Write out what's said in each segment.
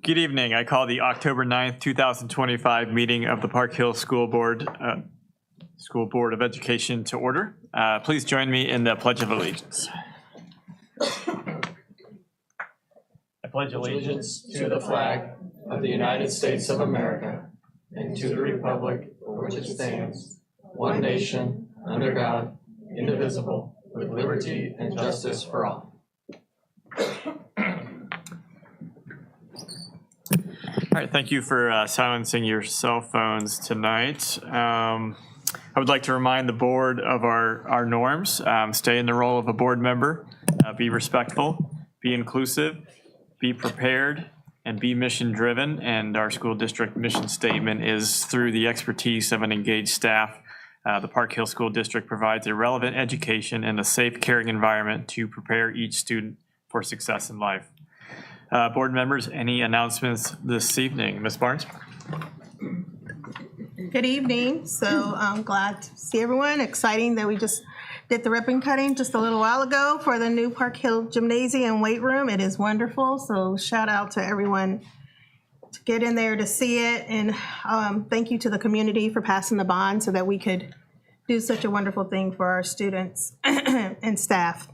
Good evening. I call the October 9th, 2025 meeting of the Park Hill School Board of Education to order. Please join me in the Pledge of Allegiance. I pledge allegiance to the flag of the United States of America and to the republic for which it stands, one nation, under God, indivisible, with liberty and justice for all. All right, thank you for silencing your cell phones tonight. I would like to remind the board of our norms. Stay in the role of a board member, be respectful, be inclusive, be prepared, and be mission driven. And our school district mission statement is through the expertise of an engaged staff. The Park Hill School District provides a relevant education and a safe, caring environment to prepare each student for success in life. Board members, any announcements this evening? Ms. Barnes? Good evening. So I'm glad to see everyone. Exciting that we just did the ribbon cutting just a little while ago for the new Park Hill Gymnasium and Weight Room. It is wonderful. So shout out to everyone to get in there to see it. And thank you to the community for passing the bond so that we could do such a wonderful thing for our students and staff.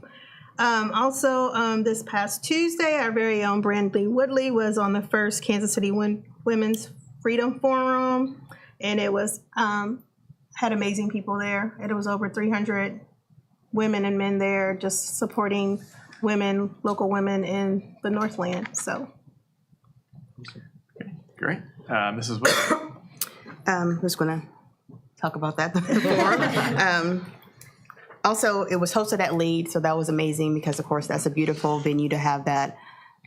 Also, this past Tuesday, our very own Brandley Woodley was on the first Kansas City Women's Freedom Forum, and it was had amazing people there. It was over 300 women and men there just supporting women, local women in the Northland. So, Okay, great. Mrs. Wood? I'm just going to talk about that before. Also, it was hosted at Leeds, so that was amazing because, of course, that's a beautiful venue to have that.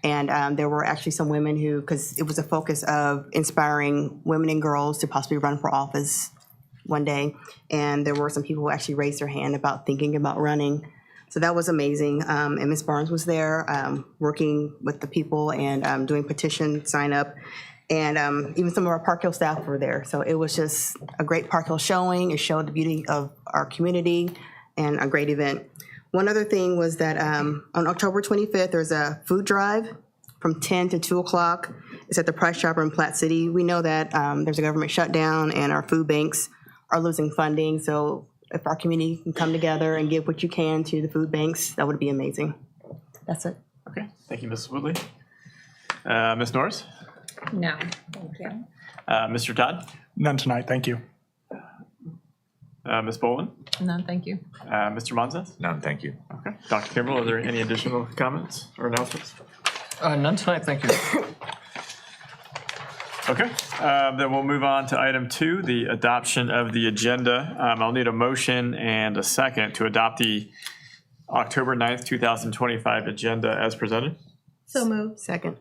And there were actually some women who, because it was a focus of inspiring women and girls to possibly run for office one day. And there were some people who actually raised their hand about thinking about running. So that was amazing. And Ms. Barnes was there working with the people and doing petition sign up. And even some of our Park Hill staff were there. So it was just a great Park Hill showing. It showed the beauty of our community and a great event. One other thing was that on October 25th, there's a food drive from 10 to 2 o'clock. It's at the Price Chopper in Platte City. We know that there's a government shutdown and our food banks are losing funding. So if our community can come together and give what you can to the food banks, that would be amazing. That's it. Okay, thank you, Mrs. Woodley. Ms. Norris? No, thank you. Mr. Todd? None tonight, thank you. Ms. Boland? No, thank you. Mr. Monzes? None, thank you. Okay. Dr. Kimbrell, are there any additional comments or announcements? None tonight, thank you. Okay, then we'll move on to item 2, the adoption of the agenda. I'll need a motion and a second to adopt the October 9th, 2025 agenda as presented. so moved. Second.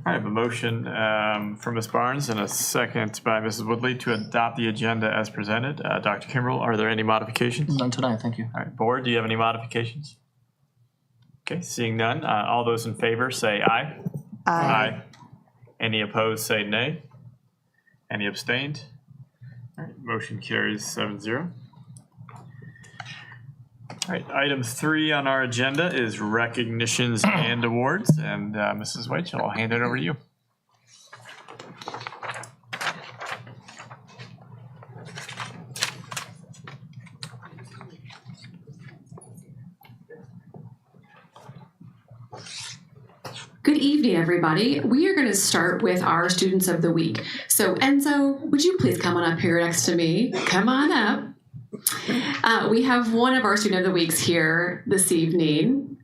I have a motion from Ms. Barnes and a second by Mrs. Woodley to adopt the agenda as presented. Dr. Kimbrell, are there any modifications? None tonight, thank you. All right, board, do you have any modifications? Okay, seeing none, all those in favor say aye. Aye. Any opposed say nay. Any abstained? All right, motion carries 7-0. All right, item 3 on our agenda is recognitions and awards. And Mrs. White, I'll hand it over to you. Good evening, everybody. We are going to start with our Students of the Week. So Enzo, would you please come on up here next to me? Come on up. We have one of our Student of the Weeks here this evening.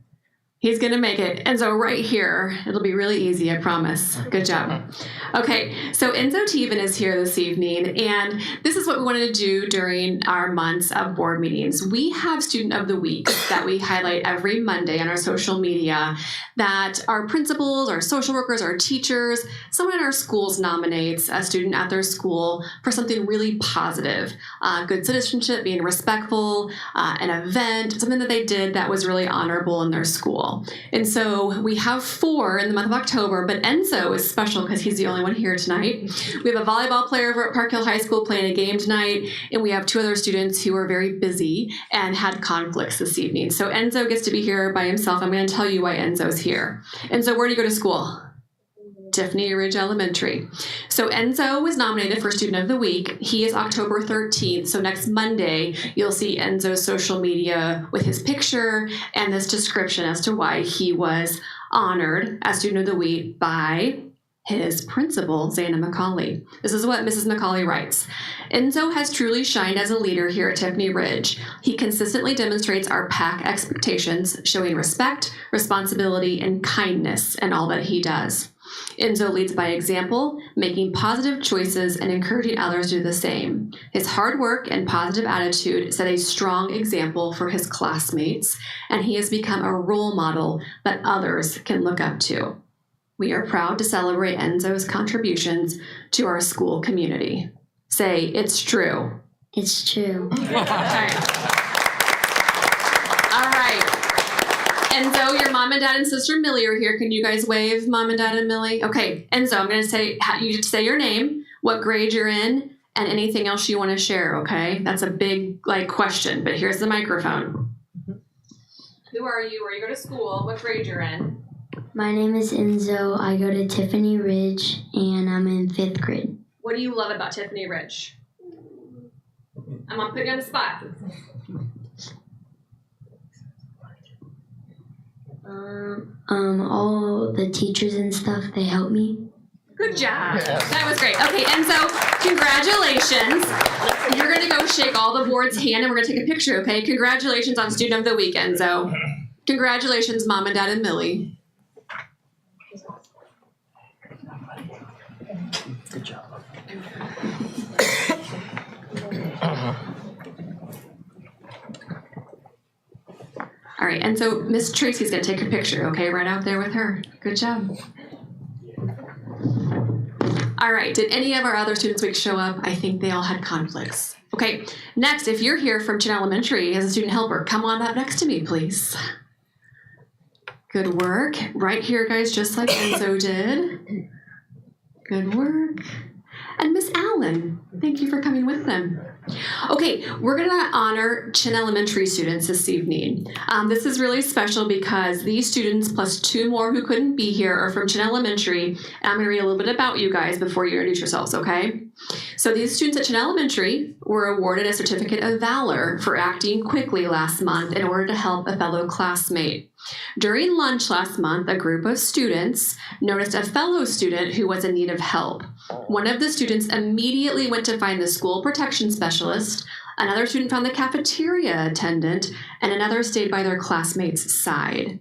He's going to make it. Enzo, right here. It'll be really easy, I promise. Good job. Okay, so Enzo Teven is here this evening, and this is what we wanted to do during our months of board meetings. We have Student of the Week that we highlight every Monday on our social media that our principals, our social workers, our teachers, someone in our schools nominates a student at their school for something really positive. Good citizenship, being respectful, an event, something that they did that was really honorable in their school. volleyball. And so we have 4 in the month of October, but Enzo is special because he's the only one here tonight. We have a volleyball player over at Park Hill High School playing a game tonight, and we have 2 other students who are very busy and had conflicts this evening. So Enzo gets to be here by himself. I'm going to tell you why Enzo's here. Enzo, where do you go to school? Tiffany Ridge Elementary. So Enzo was nominated for Student of the Week. He is October 13th. So next Monday, you'll see Enzo's social media with his picture and this description as to why he was honored as Student of the Week by his principal, Zana McCauley. This is what Mrs. McCauley writes. Enzo has truly shined as a leader here at Tiffany Ridge. He consistently demonstrates our PAC expectations, showing respect, responsibility, and kindness in all that he does. Enzo leads by example, making positive choices and encouraging others to do the same. His hard work and positive attitude set a strong example for his classmates, and he has become a role model that others can look up to. We are proud to celebrate Enzo's contributions to our school community. Say, it's true. It's true. All right. Enzo, your mom and dad and sister Millie are here. Can you guys wave, mom and dad and Millie? Okay, Enzo, I'm going to say, you get to say your name, what grade you're in, and anything else you want to share, okay? That's a big, question, but here's the microphone. Who are you? Where you go to school? What grade you're in? My name is Enzo. I go to Tiffany Ridge, and I'm in 5th grade. What do you love about Tiffany Ridge? I'm going to put you on the spot. All the teachers and stuff, they help me. Good job. That was great. Okay, Enzo, congratulations. You're going to go shake all the board's hand and we're going to take a picture, okay? Congratulations on Student of the Week, Enzo. Congratulations, Mom and Dad and Millie. Good job. All right, and so Miss Tracy's going to take a picture, okay? Right out there with her. Good job. All right, did any of our other Students Week show up? I think they all had conflicts. Okay, next, if you're here from Chin Elementary as a student helper, come on up next to me, please. Good work. Right here, guys, just like Enzo did. Good work. And Miss Allen, thank you for coming with them. Okay, we're going to honor Chin Elementary students this evening. This is really special because these students plus 2 more who couldn't be here are from Chin Elementary. And I'm going to read a little bit about you guys before you introduce yourselves, okay? So these students at Chin Elementary were awarded a Certificate of Valor for acting quickly last month in order to help a fellow classmate. During lunch last month, a group of students noticed a fellow student who was in need of help. One of the students immediately went to find the school protection specialist, another student found the cafeteria attendant, and another stayed by their classmate's side.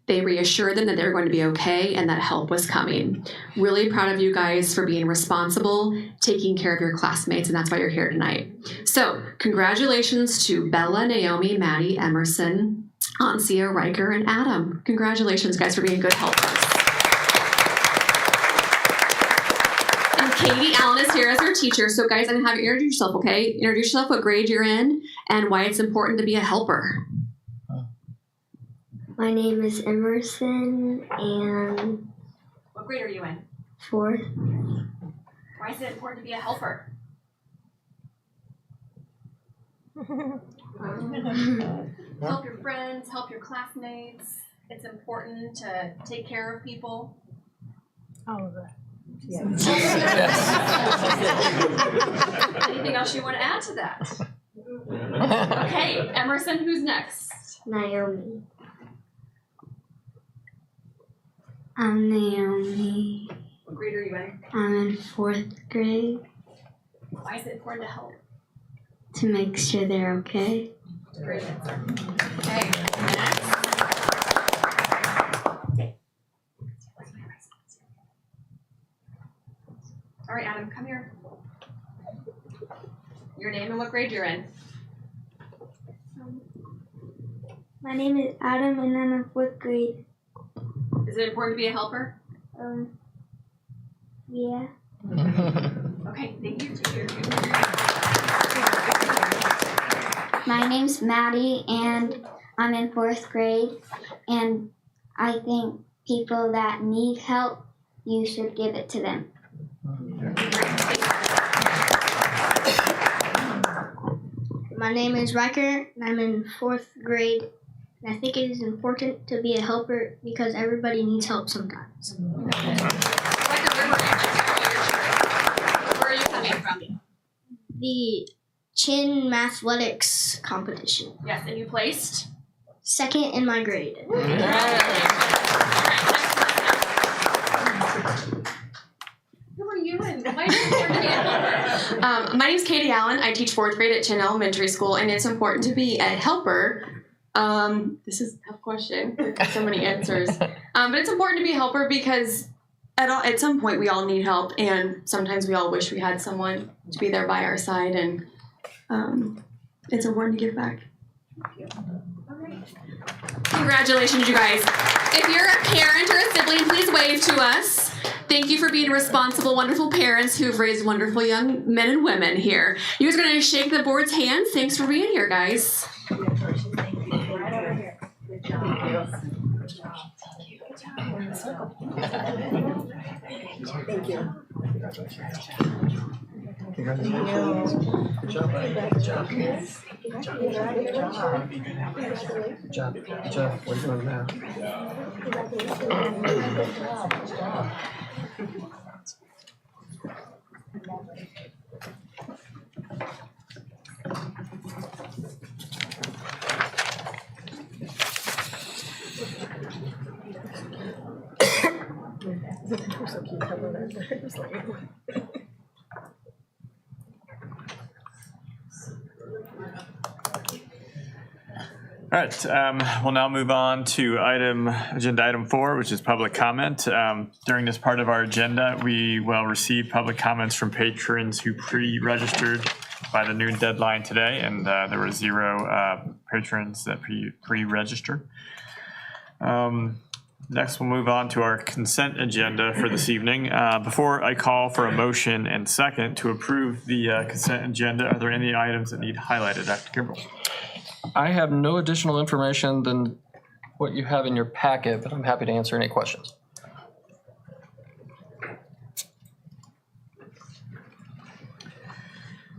They reassured them that they were going to be okay and that help was coming. Really proud of you guys for being responsible, taking care of your classmates, and that's why you're here tonight. So, congratulations to Bella, Naomi, Maddie, Emerson, Ansia, Riker, and Adam. Congratulations, guys, for being good helpers. And Katie Allen is here as our teacher. So, guys, I'm going to have you introduce yourself, okay? Introduce yourself, what grade you're in, and why it's important to be a helper. My name is Emerson, and What grade are you in? 4th. Why is it important to be a helper? Help your friends, help your classmates. It's important to take care of people. All of that. Anything else you want to add to that? Okay, Emerson, who's next? Naomi. I'm Naomi. What grade are you in? I'm in 4th grade Why is it important to help? to make sure they're okay. Great answer. Okay, next. All right, Adam, come here. Your name and what grade you're in. My name is Adam, and I'm in 4th grade. Is it important to be a helper? Yeah. Okay, thank you, teacher. My name's Maddie, and I'm in 4th grade. And I think people that need help, you should give it to them. My name is Riker, and I'm in 4th grade. And I think it is important to be a helper because everybody needs help sometimes. Where are you coming from? The Chin Mathletics competition. Yes, and you placed? 2nd in my grade. Who are you and why are you important to be a helper? My name's Katie Allen. I teach 4th grade at Chin Elementary School, and it's important to be a helper. This is a tough question. There's so many answers. But it's important to be a helper because at some point we all need help, and sometimes we all wish we had someone to be there by our side, and it's important to give back. Congratulations, you guys. If you're a parent or a sibling, please wave to us. Thank you for being responsible, wonderful parents who've raised wonderful young men and women here. You guys are going to shake the board's hands. Thanks for being here, guys. Thank you. Congratulations. Good job, buddy. Good job. Good job. Good job. Good job. What are you doing now? All right, we'll now move on to agenda item 4, which is public comment. During this part of our agenda, we will receive public comments from patrons who pre-registered by the noon deadline today, and there were 0 patrons that pre-registered. Next, we'll move on to our consent agenda for this evening. Before I call for a motion and second to approve the consent agenda, are there any items that need highlighted, Dr. Kimbrell? I have no additional information than what you have in your packet, but I'm happy to answer any questions.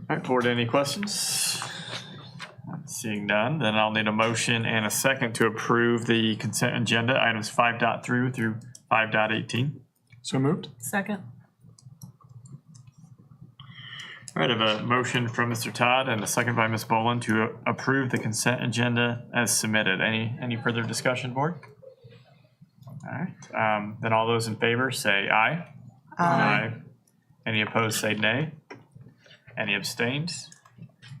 All right, board, any questions? Seeing none, then I'll need a motion and a second to approve the consent agenda, items 5.3 through 5.18. So moved. Second. All right, I have a motion from Mr. Todd and a second by Ms. Boland to approve the consent agenda as submitted. Any further discussion, board? All right, then all those in favor say aye. Aye. Any opposed say nay. Any abstained?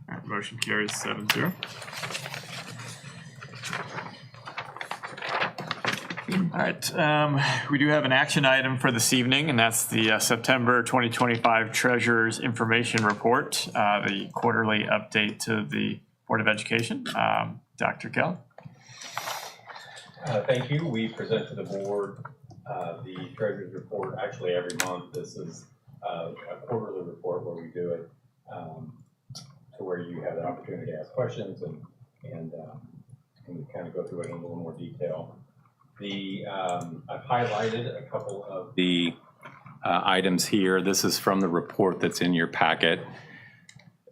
All right, motion carries 7-0. All right, we do have an action item for this evening, and that's the September 2025 Treasurer's Information Report, the quarterly update to the Board of Education. Dr. Kell. Thank you. We present to the board the Treasurer's Report actually every month. This is a quarterly report where we do it to where you have the opportunity to ask questions and we kind of go through it in a little more detail. I've highlighted a couple of the items here. This is from the report that's in your packet.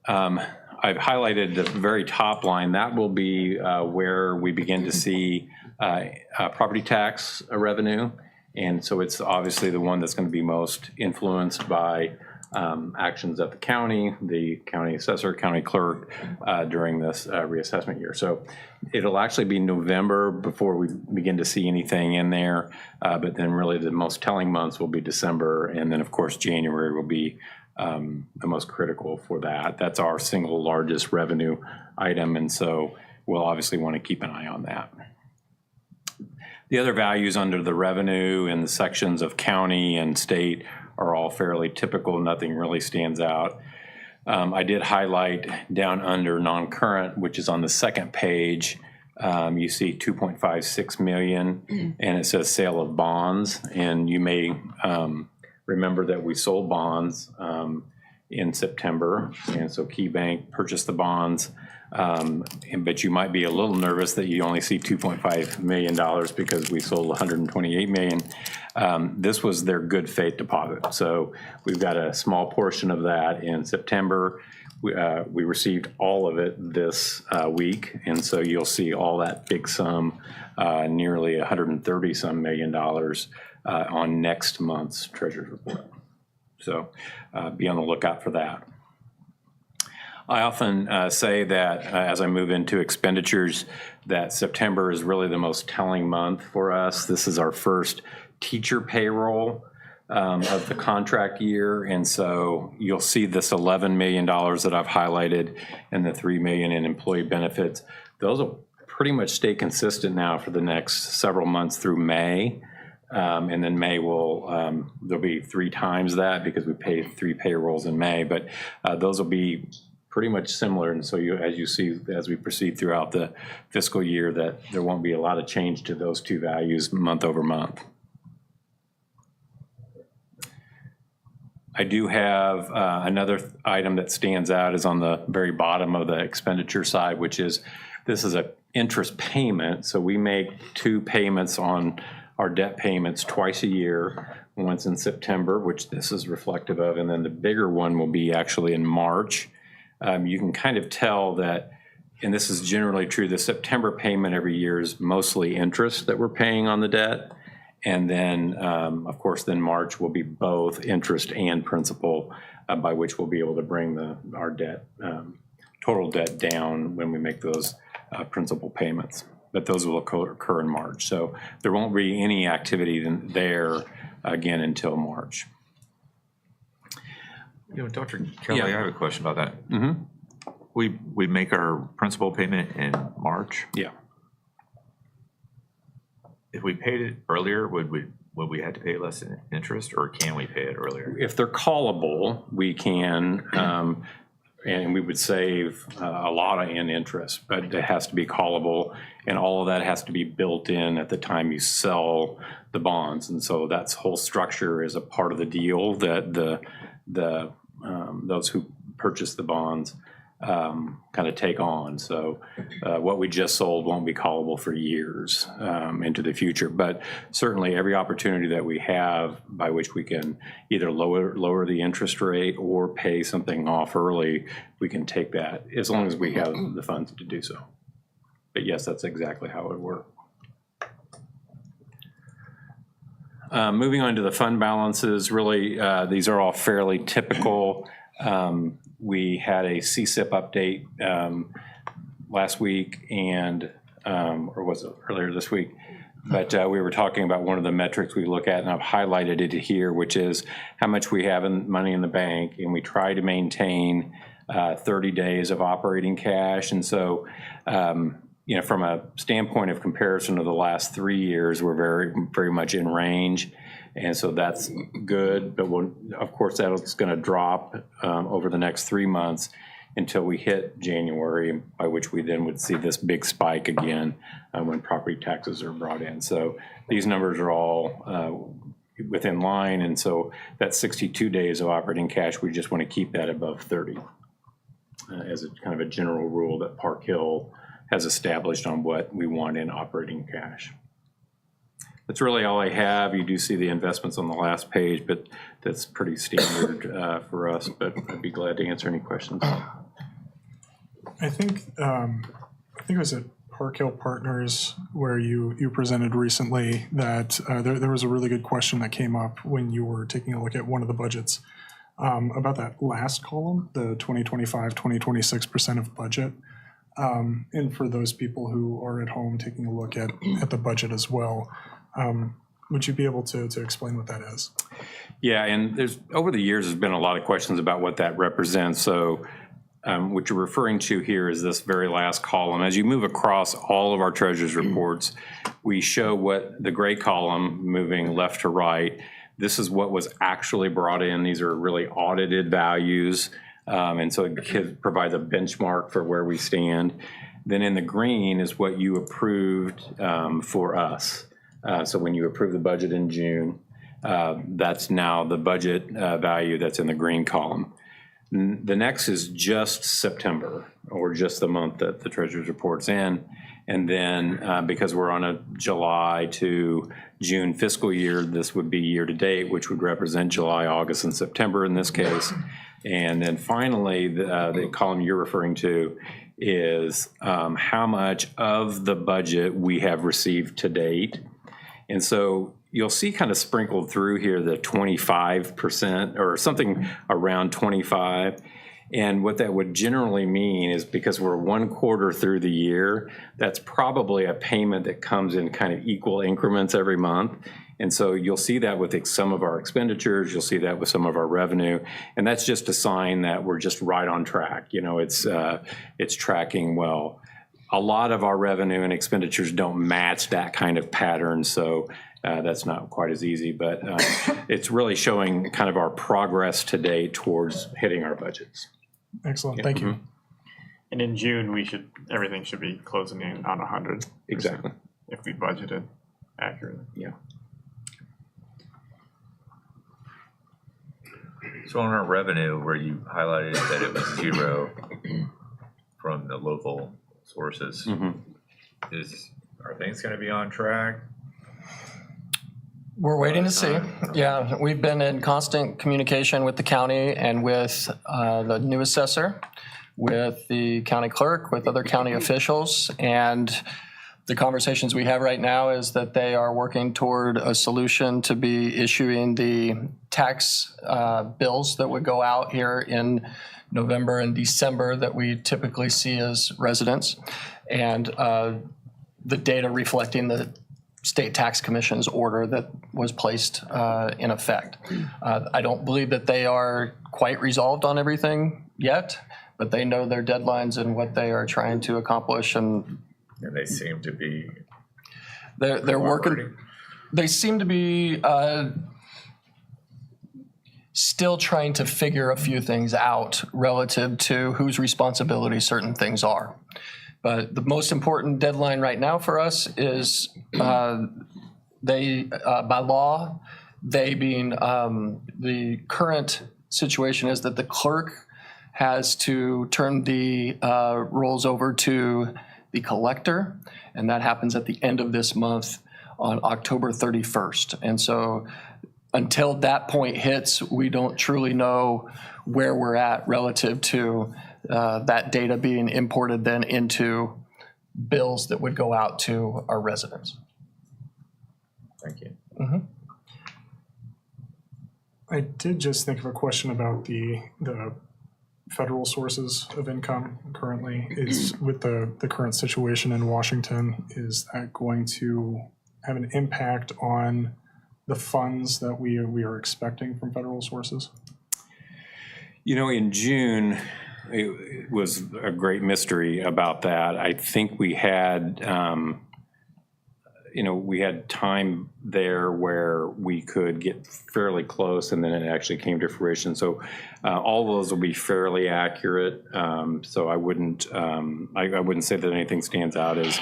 I've highlighted the very top line. That will be where we begin to see property tax revenue. And so it's obviously the one that's going to be most influenced by actions of the county assessor, county clerk during this reassessment year. So it'll actually be November before we begin to see anything in there. But then really the most telling months will be December. And then of course, January will be the most critical for that. That's our single largest revenue item. And so we'll obviously want to keep an eye on that. The other values under the revenue and the sections of county and state are all fairly typical. Nothing really stands out. I did highlight down under non-current, which is on the second page. You see 2.56 million, and it says sale of bonds. And you may remember that we sold bonds in September, and so KeyBank purchased the bonds. But you might be a little nervous that you only see $2.5 million because we sold $128 million. This was their good faith deposit. So we've got a small portion of that in September. We received all of it this week, and so you'll see all that big sum, nearly $130 some million on next month's Treasurer's report. So be on the lookout for that. I often say that as I move into expenditures, that September is really the most telling month for us. This is our first teacher payroll of the contract year, and so you'll see this $11 million that I've highlighted and the $3 million in employee benefits. Those will pretty much stay consistent now for the next several months through May. And then May will, there'll be 3 times that because we pay 3 payrolls in May, but those will be pretty much similar. And so as you see, as we proceed throughout the fiscal year, that there won't be a lot of change to those 2 values month over month. I do have another item that stands out is on the very bottom of the expenditure side, which is this is a interest payment. So we make 2 payments on our debt payments twice a year, once in September, which this is reflective of, and then the bigger one will be actually in March. You can kind of tell that, and this is generally true, the September payment every year is mostly interest that we're paying on the debt. And then, of course, then March will be both interest and principal, by which we'll be able to bring our debt, total debt down when we make those principal payments. But those will occur in March. So there won't be any activity there again until March. You know, Dr. Kelly, I have a question about that. Mm-hmm. We make our principal payment in March. Yeah. If we paid it earlier, would we have to pay less in interest, or can we pay it earlier? If they're callable, we can, and we would save a lot in interest, but it has to be callable, and all of that has to be built in at the time you sell the bonds. And so that whole structure is a part of the deal that those who purchase the bonds kind of take on. So what we just sold won't be callable for years into the future, but certainly every opportunity that we have by which we can either lower the interest rate or pay something off early, we can take that as long as we have the funds to do so. But yes, that's exactly how it would work. Moving on to the fund balances, really these are all fairly typical. We had a CSIP update last week, and or was it earlier this week? But we were talking about one of the metrics we look at, and I've highlighted it here, which is how much we have in money in the bank, and we try to maintain 30 days of operating cash. And so, you know, from a standpoint of comparison of the last 3 years, we're very, very much in range. And so that's good, but of course that's going to drop over the next 3 months until we hit January, by which we then would see this big spike again when property taxes are brought in. So these numbers are all within line, and so that 62 days of operating cash, we just want to keep that above 30 as a kind of a general rule that Park Hill has established on what we want in operating cash. That's really all I have. You do see the investments on the last page, but that's pretty standard for us, but I'd be glad to answer any questions. I think it was at Park Hill Partners where you presented recently that there was a really good question that came up when you were taking a look at one of the budgets about that last column, the 2025, 2026% of budget. And for those people who are at home taking a look at the budget as well, would you be able to explain what that is? Yeah, and there's over the years, there's been a lot of questions about what that represents. So what you're referring to here is this very last column. As you move across all of our treasurer's reports, we show what the gray column moving left to right. This is what was actually brought in. These are really audited values. And so it provides a benchmark for where we stand. Then in the green is what you approved for us. So when you approve the budget in June, that's now the budget value that's in the green column. The next is just September, or just the month that the treasurer's report's in. And then because we're on a July to June fiscal year, this would be year to date, which would represent July, August, and September in this case. And then finally, the column you're referring to is how much of the budget we have received to date. And so you'll see kind of sprinkled through here the 25% or something around 25. And what that would generally mean is because we're 1 quarter through the year, that's probably a payment that comes in kind of equal increments every month. And so you'll see that with some of our expenditures, you'll see that with some of our revenue, and that's just a sign that we're just right on track. You know, it's tracking well. A lot of our revenue and expenditures don't match that kind of pattern, so that's not quite as easy, but it's really showing kind of our progress to date towards hitting our budgets. Excellent, thank you. And in June, everything should be closing in on 100. Exactly. If we budgeted accurately. Yeah. So on our revenue, where you highlighted that it was 0 from the local sources, are things going to be on track? We're waiting to see. Yeah, we've been in constant communication with the county and with the new assessor, with the county clerk, with other county officials, and the conversations we have right now is that they are working toward a solution to be issuing the tax bills that would go out here in November and December that we typically see as residents, and the data reflecting the State Tax Commission's order that was placed in effect. I don't believe that they are quite resolved on everything yet, but they know their deadlines and what they are trying to accomplish, and they seem to be. They're working. They seem to be still trying to figure a few things out relative to whose responsibility certain things are. But the most important deadline right now for us is by law, they being the current situation is that the clerk has to turn the rolls over to the collector, and that happens at the end of this month on October 31st. And so until that point hits, we don't truly know where we're at relative to that data being imported then into bills that would go out to our residents. Thank you. I did just think of a question about the federal sources of income currently. Is with the current situation in Washington, is that going to have an impact on the funds that we are expecting from federal sources? You know, in June, it was a great mystery about that. I think we had, we had time there where we could get fairly close, and then it actually came to fruition. So all those will be fairly accurate. So I wouldn't say that anything stands out as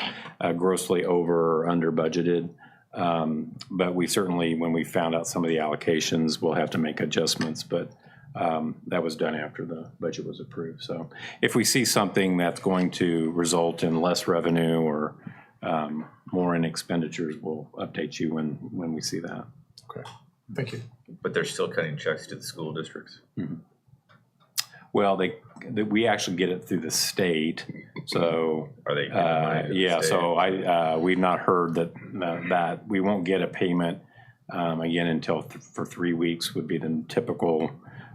grossly over or under budgeted. But we certainly, when we found out some of the allocations, we'll have to make adjustments. But that was done after the budget was approved. So if we see something that's going to result in less revenue or more in expenditures, we'll update you when we see that. Okay, thank you. But they're still cutting checks to the school districts? Well, we actually get it through the state. So are they? Yeah. So we've not heard that we won't get a payment again until for 3 weeks would be the typical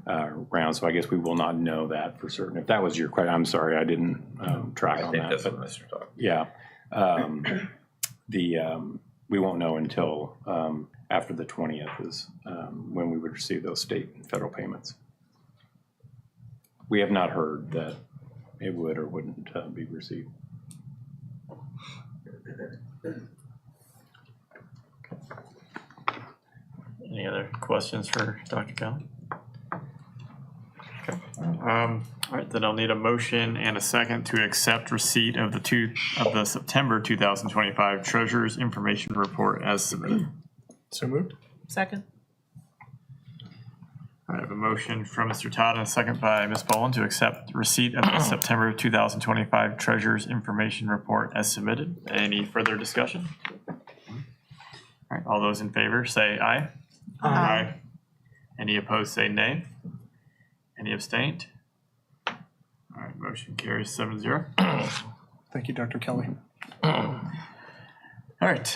round. So I guess we will not know that for certain. If that was your question, I'm sorry, I didn't track on that. I think that's what Mr. talking. Yeah. We won't know until after the 20th is when we would receive those state and federal payments. We have not heard that it would or wouldn't be received. Any other questions for Dr. Kelly? Okay. All right, then I'll need a motion and a second to accept receipt of the September 2025 Treasurer's Information Report as submitted. So moved. Second. I have a motion from Mr. Todd and a second by Ms. Boland to accept receipt of the September 2025 Treasurer's Information Report as submitted. Any further discussion? All right, all those in favor say aye. Aye. Any opposed say nay. Any abstained? All right, motion carries 7-0. Thank you, Dr. Kelly. All right,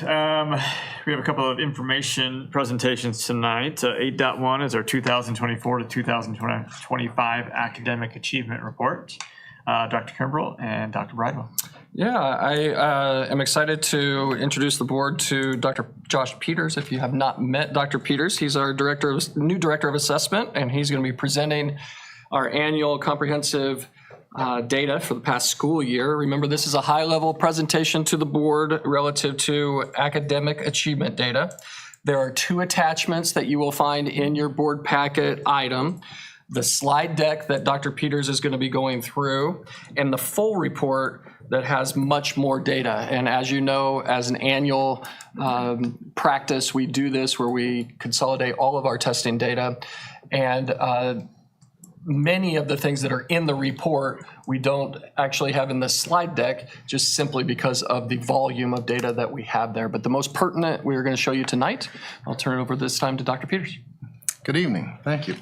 we have a couple of information presentations tonight. 8.1 is our 2024 to 2025 Academic Achievement Report. Dr. Kimbrell and Dr. Bridewell. Yeah, I am excited to introduce the board to Dr. Josh Peters. If you have not met Dr. Peters, he's our new director of assessment, and he's going to be presenting our annual comprehensive data for the past school year. Remember, this is a high-level presentation to the board relative to academic achievement data. There are 2 attachments that you will find in your board packet item: the slide deck that Dr. Peters is going to be going through, and the full report that has much more data. And as you know, as an annual practice, we do this where we consolidate all of our testing data. And many of the things that are in the report we don't actually have in the slide deck, just simply because of the volume of data that we have there. But the most pertinent we are going to show you tonight. I'll turn it over this time to Dr. Peters. Good evening. Thank you.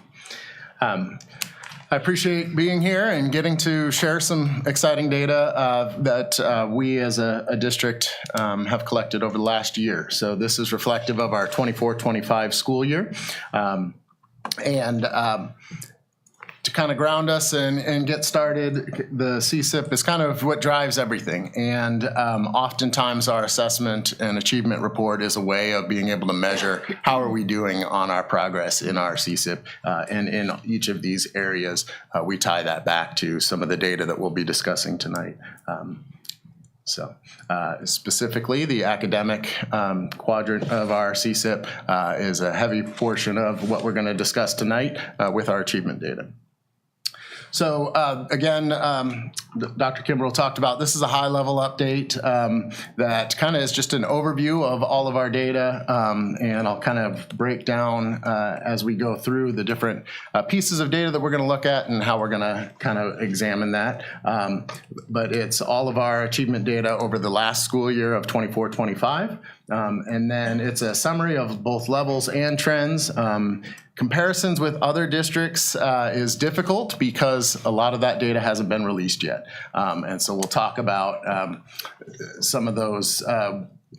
I appreciate being here and getting to share some exciting data that we as a district have collected over the last year. So this is reflective of our 24-25 school year. To kind of ground us and get started, the CSIP is kind of what drives everything. And oftentimes our assessment and achievement report is a way of being able to measure how are we doing on our progress in our CSIP. And in each of these areas, we tie that back to some of the data that we'll be discussing tonight. Specifically, the academic quadrant of our CSIP is a heavy portion of what we're going to discuss tonight with our achievement data. So again, Dr. Kimbrell talked about, this is a high-level update that kind of is just an overview of all of our data, and I'll kind of break down as we go through the different pieces of data that we're going to look at and how we're going to kind of examine that. But it's all of our achievement data over the last school year of 24-25, and then it's a summary of both levels and trends. Comparisons with other districts is difficult because a lot of that data hasn't been released yet. And so we'll talk about some of those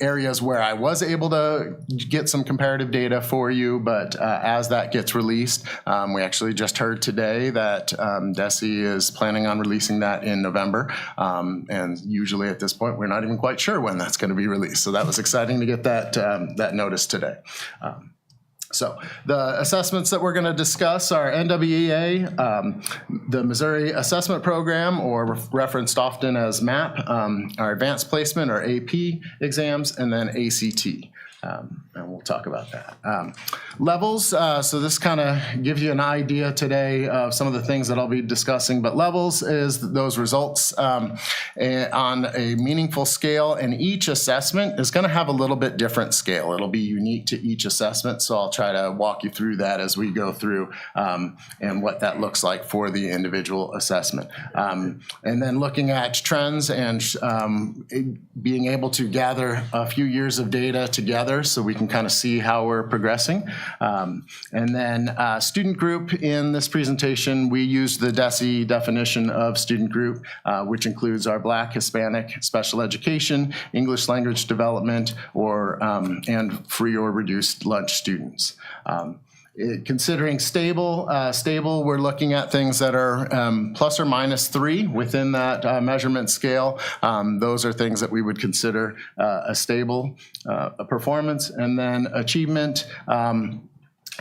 areas where I was able to get some comparative data for you, but as that gets released, we actually just heard today that DESE is planning on releasing that in November. And usually at this point, we're not even quite sure when that's going to be released. So that was exciting to get that notice today. So the assessments that we're going to discuss are NWEA, the Missouri Assessment Program, or referenced often as MAP, our Advanced Placement or AP exams, and then ACT. And we'll talk about that. Levels, so this kind of gives you an idea today of some of the things that I'll be discussing, but levels is those results on a meaningful scale, and each assessment is going to have a little bit different scale. It'll be unique to each assessment, so I'll try to walk you through that as we go through and what that looks like for the individual assessment. And then looking at trends and being able to gather a few years of data together so we can kind of see how we're progressing. And then student group in this presentation, we used the DESE definition of student group, which includes our Black, Hispanic, special education, English language development, and free or reduced lunch students. Considering stable, we're looking at things that are plus or minus 3 within that measurement scale. Those are things that we would consider a stable performance. And then achievement,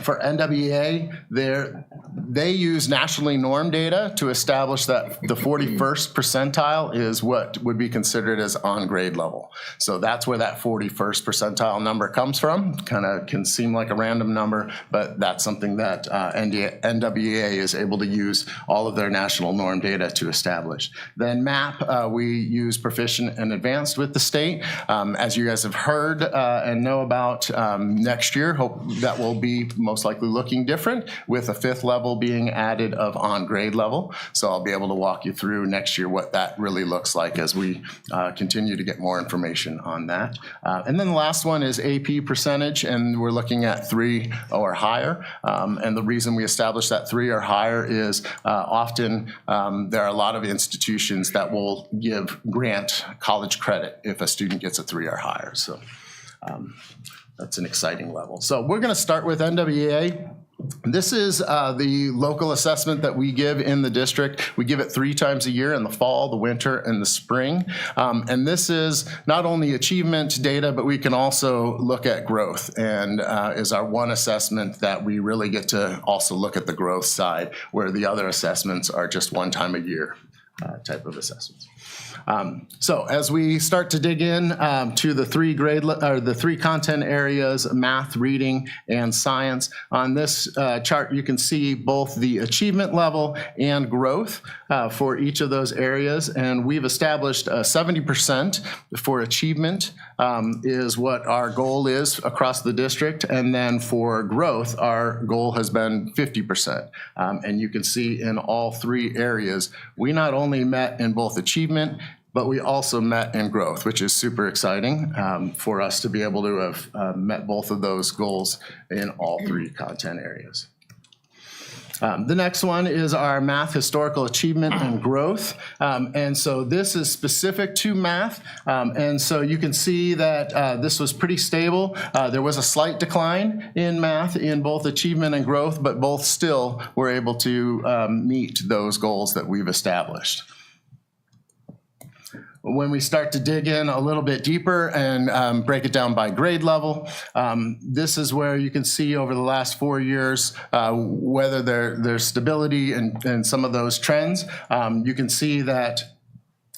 for NWEA, they use nationally normed data to establish that the 41st percentile is what would be considered as on grade level. So that's where that 41st percentile number comes from. Kind of can seem like a random number, but that's something that NWEA is able to use all of their national norm data to establish. Then MAP, we use proficient and advanced with the state. As you guys have heard and know about next year, hope that will be most likely looking different, with a 5th level being added of on grade level. So I'll be able to walk you through next year what that really looks like as we continue to get more information on that. And then the last one is AP percentage, and we're looking at 3 or higher. And the reason we established that 3 or higher is often there are a lot of institutions that will grant college credit if a student gets a 3 or higher. So that's an exciting level. So we're going to start with NWEA. This is the local assessment that we give in the district. We give it 3 times a year, in the fall, the winter, and the spring. And this is not only achievement data, but we can also look at growth, and is our one assessment that we really get to also look at the growth side, where the other assessments are just 1 time a year type of assessments. So as we start to dig in to the 3 content areas, math, reading, and science, on this chart you can see both the achievement level and growth for each of those areas, and we've established 70% for achievement is what our goal is across the district, and then for growth our goal has been 50%. And you can see in all 3 areas we not only met in both achievement, but we also met in growth, which is super exciting for us to be able to have met both of those goals in all 3 content areas. The next one is our math historical achievement and growth. And so this is specific to math. And so you can see that this was pretty stable. There was a slight decline in math in both achievement and growth, but both still were able to meet those goals that we've established. When we start to dig in a little bit deeper and break it down by grade level, this is where you can see over the last 4 years whether there's stability in some of those trends. You can see that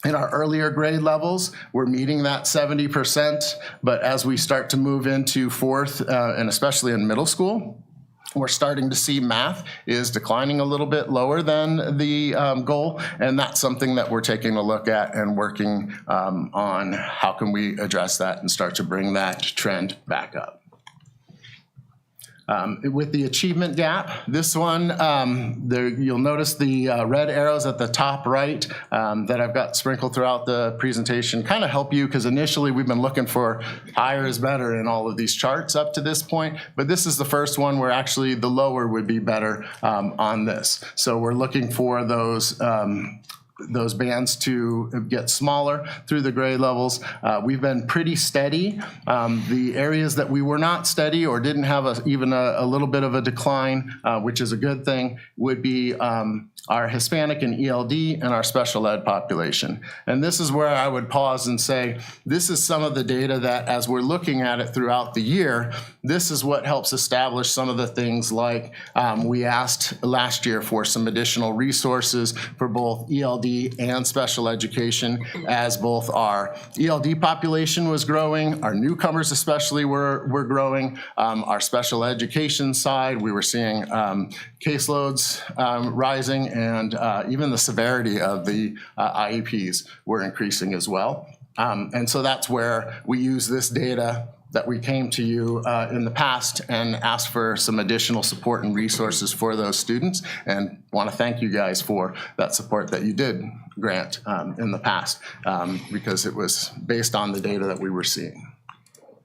in our earlier grade levels, we're meeting that 70%, but as we start to move into 4th, and especially in middle school, we're starting to see math is declining a little bit lower than the goal, and that's something that we're taking a look at and working on how can we address that and start to bring that trend back up. With the achievement gap, this one, you'll notice the red arrows at the top right that I've got sprinkled throughout the presentation kind of help you, because initially we've been looking for higher is better in all of these charts up to this point, but this is the first one where actually the lower would be better on this. So we're looking for those bands to get smaller through the grade levels. We've been pretty steady. The areas that we were not steady or didn't have even a little bit of a decline, which is a good thing, would be our Hispanic and ELD and our special ed population. And this is where I would pause and say, this is some of the data that as we're looking at it throughout the year, this is what helps establish some of the things like we asked last year for some additional resources for both ELD and special education, as both our ELD population was growing, our newcomers especially were growing, our special education side, we were seeing caseloads rising, and even the severity of the IEPs were increasing as well. And so that's where we use this data that we came to you in the past and asked for some additional support and resources for those students, and want to thank you guys for that support that you did grant in the past, because it was based on the data that we were seeing.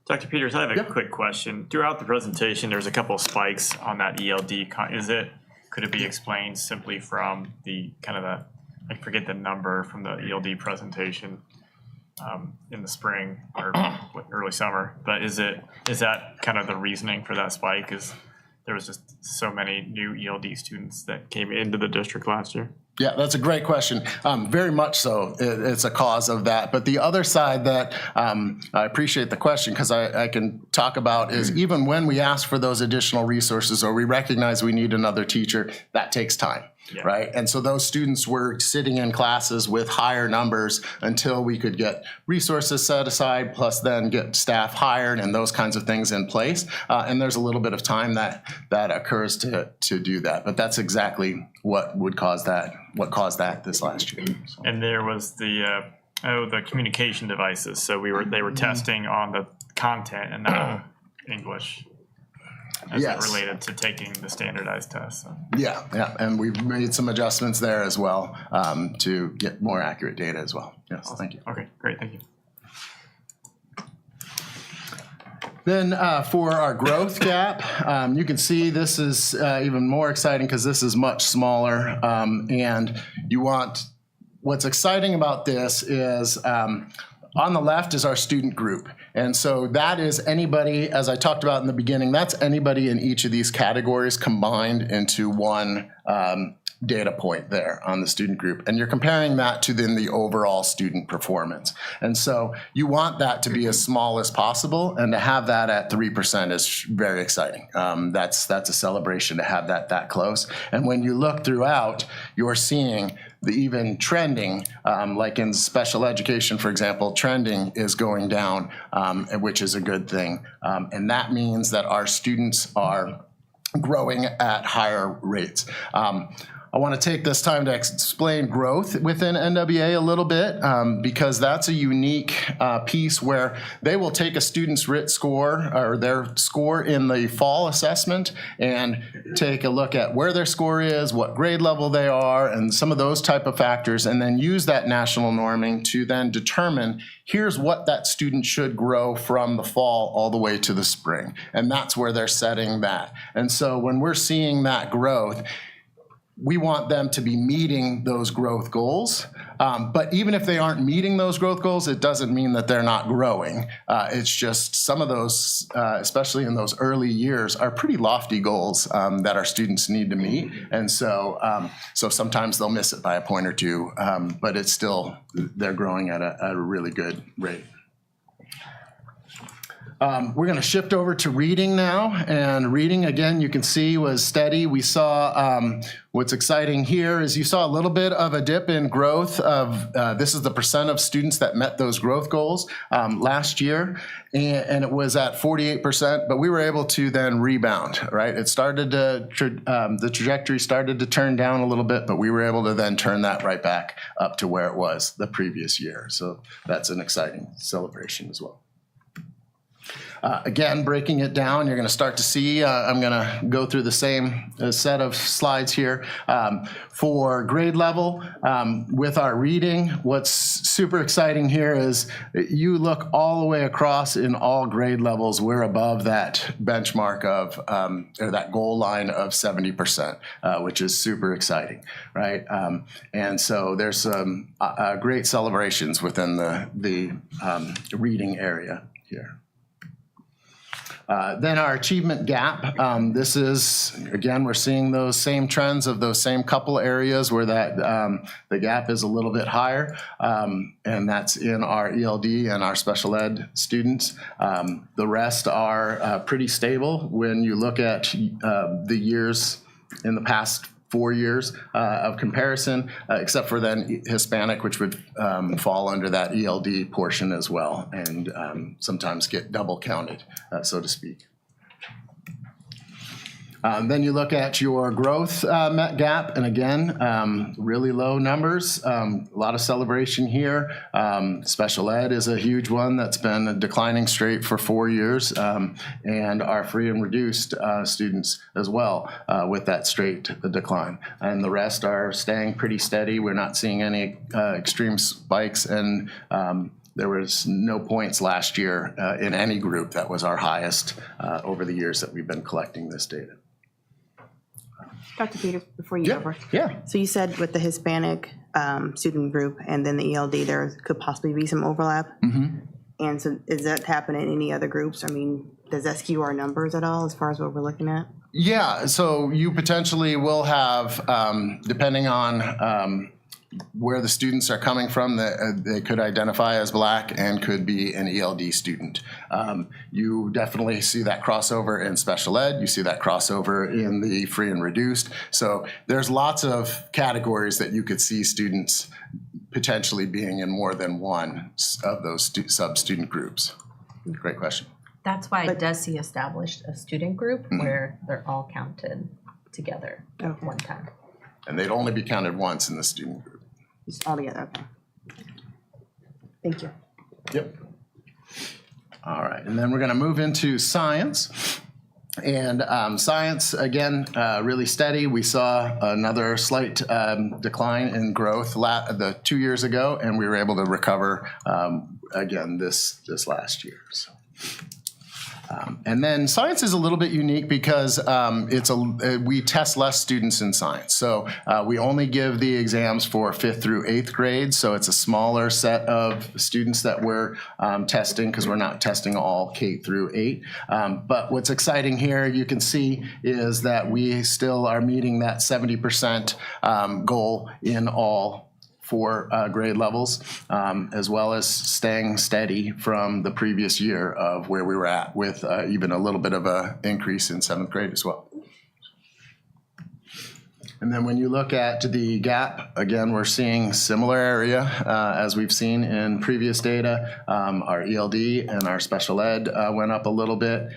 Dr. Peters, I have a quick question. Throughout the presentation, there's a couple of spikes on that ELD. Could it be explained simply from the I forget the number from the ELD presentation in the spring or early summer, but is that kind of the reasoning for that spike? Is there was just so many new ELD students that came into the district last year? Yeah, that's a great question. Very much so. It's a cause of that. But the other side that I appreciate the question, because I can talk about, is even when we ask for those additional resources or we recognize we need another teacher, that takes time. Yeah. Right? And so those students were sitting in classes with higher numbers until we could get resources set aside, plus then get staff hired and those kinds of things in place. And there's a little bit of time that occurs to do that. But that's exactly what would cause that, what caused that this last year. So. And there was the communication devices. So they were testing on the content and not English. as it Yes. related to taking the standardized tests. So. Yeah, and we've made some adjustments there as well to get more accurate data as well. Yes, thank you. Okay, great, thank you. Then for our growth gap, you can see this is even more exciting because this is much smaller. And what's exciting about this is on the left is our student group. And so that is anybody, as I talked about in the beginning, that's anybody in each of these categories combined into one data point there on the student group. And you're comparing that to then the overall student performance. And so you want that to be as small as possible, and to have that at 3% is very exciting. That's a celebration to have that close. And when you look throughout, you're seeing the even trending, like in special education, for example, trending is going down, which is a good thing. And that means that our students are growing at higher rates. I want to take this time to explain growth within NWA a little bit because that's a unique piece where they will take a student's RIT score or their score in the fall assessment and take a look at where their score is, what grade level they are, and some of those type of factors, and then use that national norming to then determine here's what that student should grow from the fall all the way to the spring. And that's where they're setting that. And so when we're seeing that growth, we want them to be meeting those growth goals. But even if they aren't meeting those growth goals, it doesn't mean that they're not growing. It's just some of those, especially in those early years, are pretty lofty goals that our students need to meet. And so sometimes they'll miss it by a point or two, but it's still, they're growing at a really good rate. We're going to shift over to reading now, and reading, again, you can see was steady. We saw what's exciting here is you saw a little bit of a dip in growth of, this is the percent of students that met those growth goals last year, and it was at 48%, but we were able to then rebound, right? It started to, the trajectory started to turn down a little bit, but we were able to then turn that right back up to where it was the previous year. So that's an exciting celebration as well. Again, breaking it down, you're going to start to see, I'm going to go through the same set of slides here. For grade level, with our reading, what's super exciting here is you look all the way across in all grade levels, we're above that benchmark of, or that goal line of 70%, which is super exciting, right? And so there's some great celebrations within the reading area here. Then our achievement gap, this is, again, we're seeing those same trends of those same couple areas where that the gap is a little bit higher, and that's in our ELD and our special ed students. The rest are pretty stable when you look at the years in the past 4 years of comparison, except for then Hispanic, which would fall under that ELD portion as well, and sometimes get double counted, so to speak. Then you look at your growth met gap, and again, really low numbers. A lot of celebration here. Special ed is a huge one that's been declining straight for 4 years, and our free and reduced students as well with that straight decline. And the rest are staying pretty steady. We're not seeing any extreme spikes, and there was no points last year in any group that was our highest over the years that we've been collecting this data. Dr. Peters, before you go over. Yeah. So you said with the Hispanic student group and then the ELD, there could possibly be some overlap. Mm-hmm. And so is that happening in any other groups? I mean, does that skew our numbers at all as far as what we're looking at? Yeah, so you potentially will have, depending on where the students are coming from, they could identify as Black and could be an ELD student. You definitely see that crossover in special ed. You see that crossover in the free and reduced. So there's lots of categories that you could see students potentially being in more than one of those sub-student groups. Great question. That's why DESE established a student group where they're all counted together at one time. And they'd only be counted once in the student group. Just all together, okay. Thank you. Yep. All right, and then we're going to move into science. And science, again, really steady. We saw another slight decline in growth the 2 years ago, and we were able to recover again this last year. So. And then science is a little bit unique because we test less students in science. So we only give the exams for 5th through 8th grade. So it's a smaller set of students that we're testing because we're not testing all K through 8. But what's exciting here, you can see, is that we still are meeting that 70% goal in all 4 grade levels, as well as staying steady from the previous year of where we were at, with even a little bit of an increase in 7th grade as well. And then when you look at the gap, again, we're seeing similar area as we've seen in previous data. Our ELD and our special ed went up a little bit.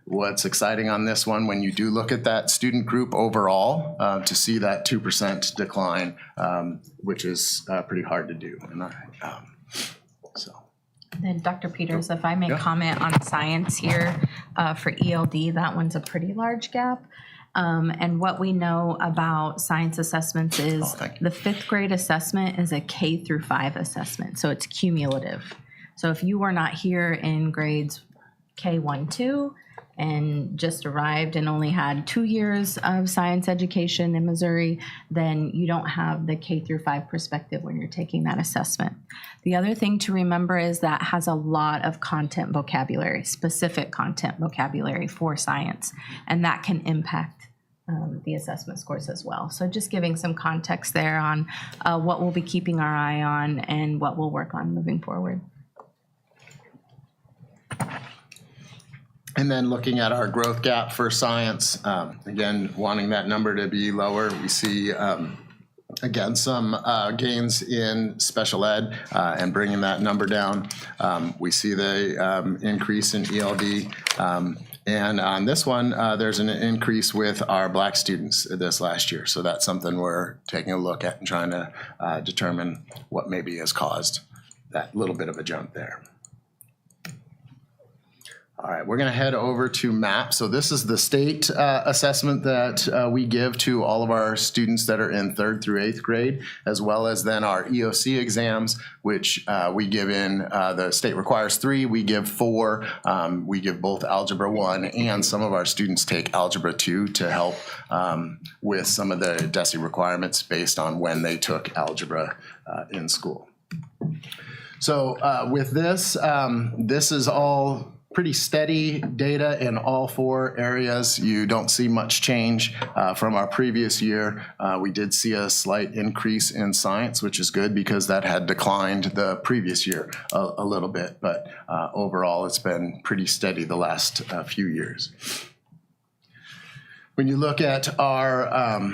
What's exciting on this one, when you do look at that student group overall, to see that 2% decline, which is pretty hard to do. And Dr. Peters, if I may comment on science here, for ELD, that one's a pretty large gap. And what we know about science assessments is the 5th grade assessment is a K through 5 assessment, so it's cumulative. So if you were not here in grades K1, 2, and just arrived and only had 2 years of science education in Missouri, then you don't have the K through 5 perspective when you're taking that assessment. The other thing to remember is that has a lot of content vocabulary, specific content vocabulary for science, and that can impact the assessment scores as well. So just giving some context there on what we'll be keeping our eye on and what we'll work on moving forward. And then looking at our growth gap for science, again, wanting that number to be lower, we see, again, some gains in special ed and bringing that number down. We see the increase in ELD. And on this one, there's an increase with our Black students this last year. So that's something we're taking a look at and trying to determine what maybe has caused that little bit of a jump there. All right, we're going to head over to MAP. So this is the state assessment that we give to all of our students that are in 3rd through 8th grade, as well as then our EOC exams, which we give in, the state requires 3, we give 4. We give both Algebra 1 and some of our students take Algebra 2 to help with some of the DESE requirements based on when they took algebra in school. So with this, this is all pretty steady data in all 4 areas. You don't see much change from our previous year. We did see a slight increase in science, which is good because that had declined the previous year a little bit. But overall, it's been pretty steady the last few years. When you look at our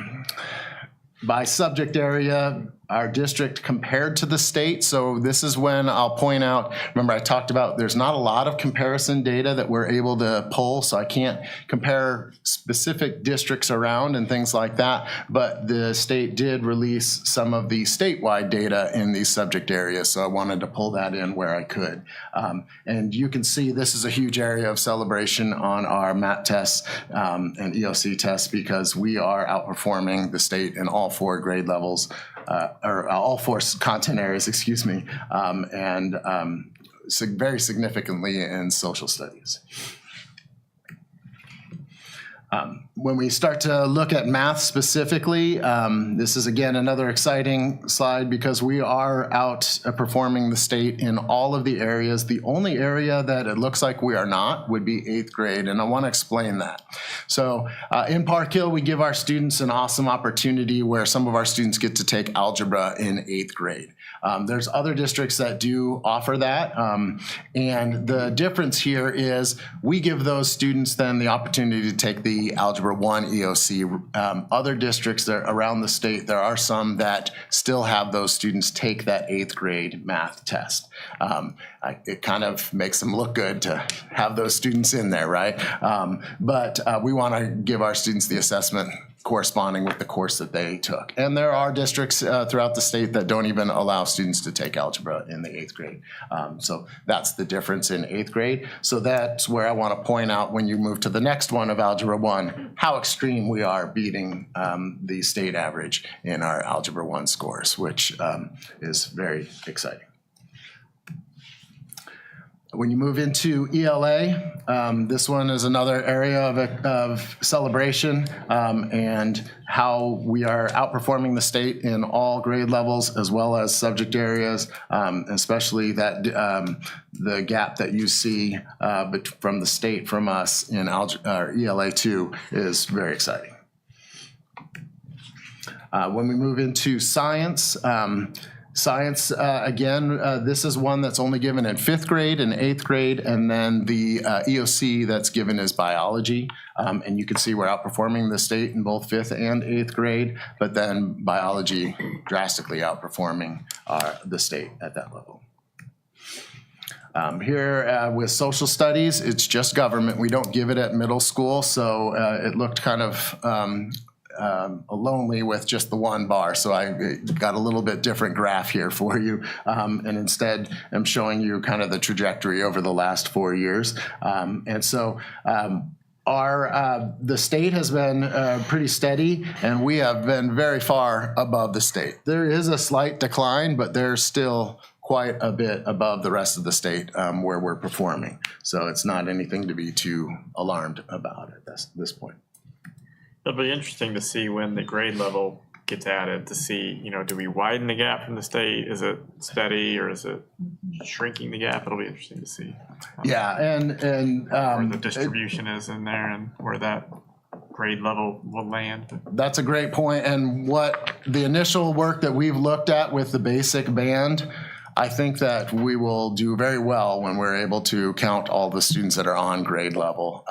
by subject area, our district compared to the state. So this is when I'll point out, remember I talked about there's not a lot of comparison data that we're able to pull, so I can't compare specific districts around and things like that, but the state did release some of the statewide data in these subject areas, so I wanted to pull that in where I could. And you can see this is a huge area of celebration on our MAT tests and EOC tests because we are outperforming the state in all 4 grade levels. Or all 4 content areas, excuse me, and very significantly in social studies. When we start to look at math specifically, this is again another exciting slide because we are outperforming the state in all of the areas. The only area that it looks like we are not would be 8th grade, and I want to explain that. So in Park Hill, we give our students an awesome opportunity where some of our students get to take algebra in 8th grade. There's other districts that do offer that, and the difference here is we give those students then the opportunity to take the Algebra 1 EOC. Other districts that around the state, there are some that still have those students take that 8th grade math test. It kind of makes them look good to have those students in there, right? But we want to give our students the assessment corresponding with the course that they took. And there are districts throughout the state that don't even allow students to take algebra in the 8th grade. So that's the difference in 8th grade. So that's where I want to point out when you move to the next one of Algebra 1, how extreme we are beating the state average in our Algebra 1 scores, which is very exciting. When you move into ELA, this one is another area of celebration and how we are outperforming the state in all grade levels as well as subject areas, especially that the gap that you see from the state from us in ELA 2 is very exciting. When we move into science, again, this is one that's only given in 5th grade and 8th grade, and then the EOC that's given is biology. And you can see we're outperforming the state in both 5th and 8th grade, but then biology drastically outperforming the state at that level. Here with social studies, it's just government. We don't give it at middle school, so it looked kind of lonely with just the one bar. So I got a little bit different graph here for you. And instead I'm showing you kind of the trajectory over the last 4 years. And so the state has been pretty steady, and we have been very far above the state. There is a slight decline, but there's still quite a bit above the rest of the state where we're performing. So it's not anything to be too alarmed about at this point. It'll be interesting to see when the grade level gets added to see, do we widen the gap from the state? Is it steady or is it shrinking the gap? It'll be interesting to see. Yeah, and where the distribution is in there and where that grade level will land. That's a great point. And what the initial work that we've looked at with the basic band, I think that we will do very well when we're able to count all the students that are on grade level.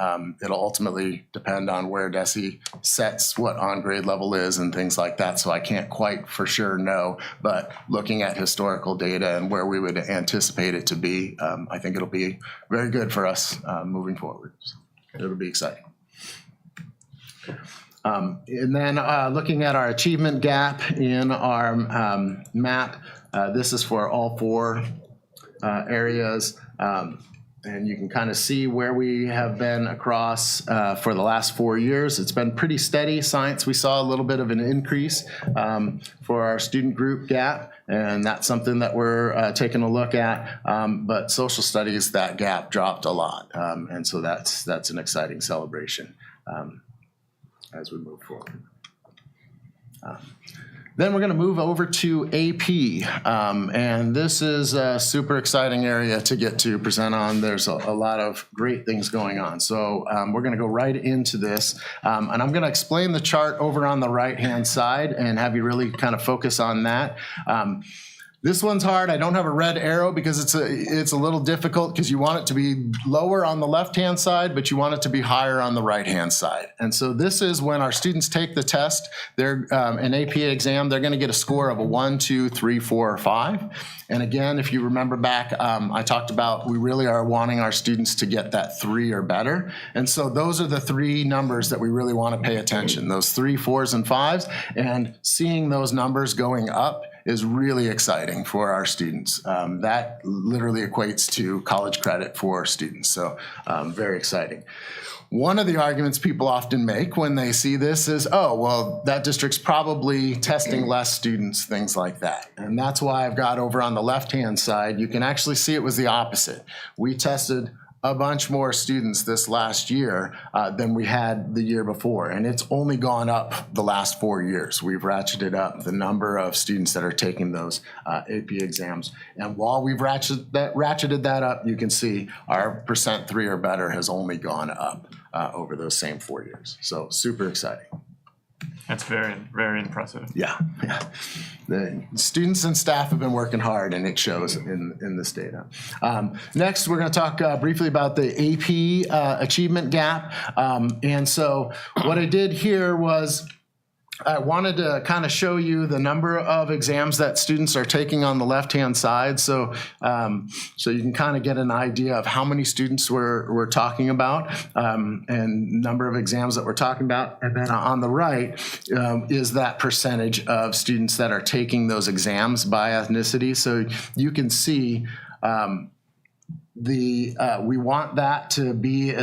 It'll ultimately depend on where DESE sets what on grade level is and things like that, so I can't quite for sure know. But looking at historical data and where we would anticipate it to be, I think it'll be very good for us moving forward. So it'll be exciting. And then looking at our achievement gap in our map, this is for all 4 areas, and you can kind of see where we have been across for the last 4 years. It's been pretty steady. Science, we saw a little bit of an increase for our student group gap, and that's something that we're taking a look at. But social studies, that gap dropped a lot, and so that's an exciting celebration as we move forward. Then we're going to move over to AP, and this is a super exciting area to get to present on. There's a lot of great things going on. So we're going to go right into this, and I'm going to explain the chart over on the right-hand side and have you really kind of focus on that. This one's hard. I don't have a red arrow because it's a little difficult because you want it to be lower on the left-hand side, but you want it to be higher on the right-hand side. And so this is when our students take the test, they're an AP exam, they're gonna get a score of a 1, 2, 3, 4, or 5. And again, if you remember back, I talked about we really are wanting our students to get that 3 or better. And so those are the 3 numbers that we really want to pay attention, those 3, 4s, and 5s, and seeing those numbers going up is really exciting for our students. That literally equates to college credit for students, so very exciting. One of the arguments people often make when they see this is, oh, well, that district's probably testing less students, things like that. And that's why I've got over on the left-hand side, you can actually see it was the opposite. We tested a bunch more students this last year than we had the year before. And it's only gone up the last 4 years. We've ratcheted up the number of students that are taking those AP exams. And while we've ratcheted that up, you can see our percent 3 or better has only gone up over those same 4 years. So super exciting. That's very, very impressive. Yeah. The students and staff have been working hard, and it shows in this data. Next, we're going to talk briefly about the AP achievement gap. And so what I did here was I wanted to kind of show you the number of exams that students are taking on the left-hand side. So you can kind of get an idea of how many students we're talking about and number of exams that we're talking about. And then on the right is that percentage of students that are taking those exams by ethnicity. So you can see we want that to be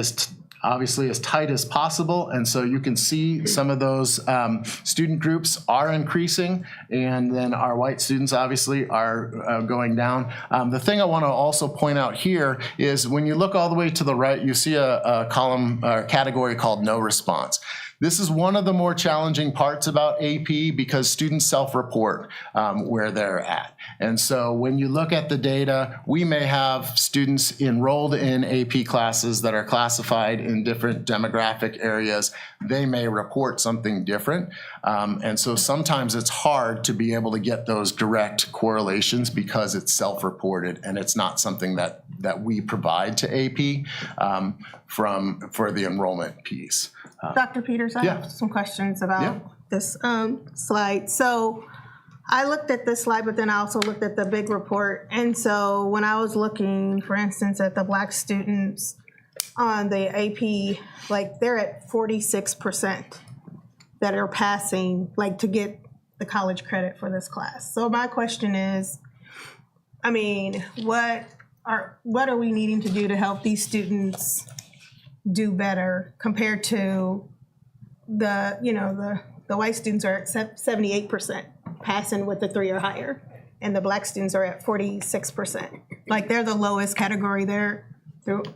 obviously as tight as possible. And so you can see some of those student groups are increasing, and then our white students obviously are going down. The thing I want to also point out here is when you look all the way to the right, you see a column or category called no response. This is one of the more challenging parts about AP because students self-report where they're at. And so when you look at the data, we may have students enrolled in AP classes that are classified in different demographic areas. They may report something different. And so sometimes it's hard to be able to get those direct correlations because it's self-reported and it's not something that we provide to AP for the enrollment piece. Dr. Peters, I have some questions about this slide. So I looked at this slide, but then I also looked at the big report. And so when I was looking, for instance, at the Black students on the AP, like they're at 46% that are passing, like to get the college credit for this class. So my question is, I mean, what are we needing to do to help these students do better compared to the white students are at 78% passing with the 3 or higher, and the Black students are at 46%. Like they're the lowest category there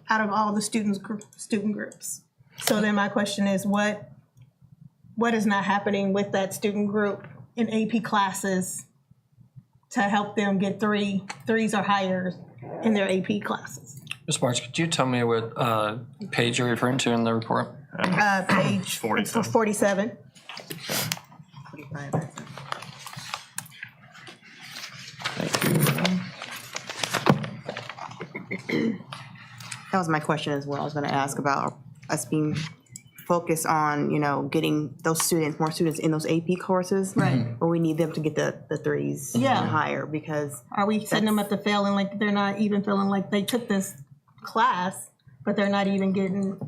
out of all the student groups. So then my question is, what is not happening with that student group in AP classes to help them get threes or higher in their AP classes? Ms. March, could you tell me what page you're referring to in the report? Page 47. That was my question as well. I was going to ask about us being focused on, getting more students in those AP courses. Right. But we need them to get the threes and higher because. Are we setting them up to fail and like they're not even feeling like they took this class, but they're not even getting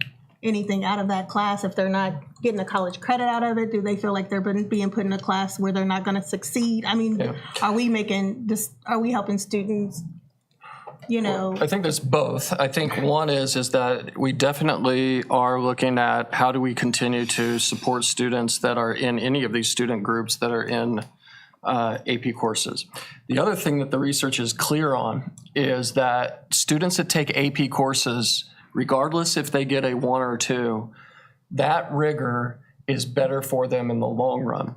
anything out of that class? If they're not getting a college credit out of it, do they feel like they're being put in a class where they're not going to succeed? I mean, are we helping students, I think there's both. I think one is that we definitely are looking at how do we continue to support students that are in any of these student groups that are in AP courses. The other thing that the research is clear on is that students that take AP courses, regardless if they get a 1 or 2, that rigor is better for them in the long run.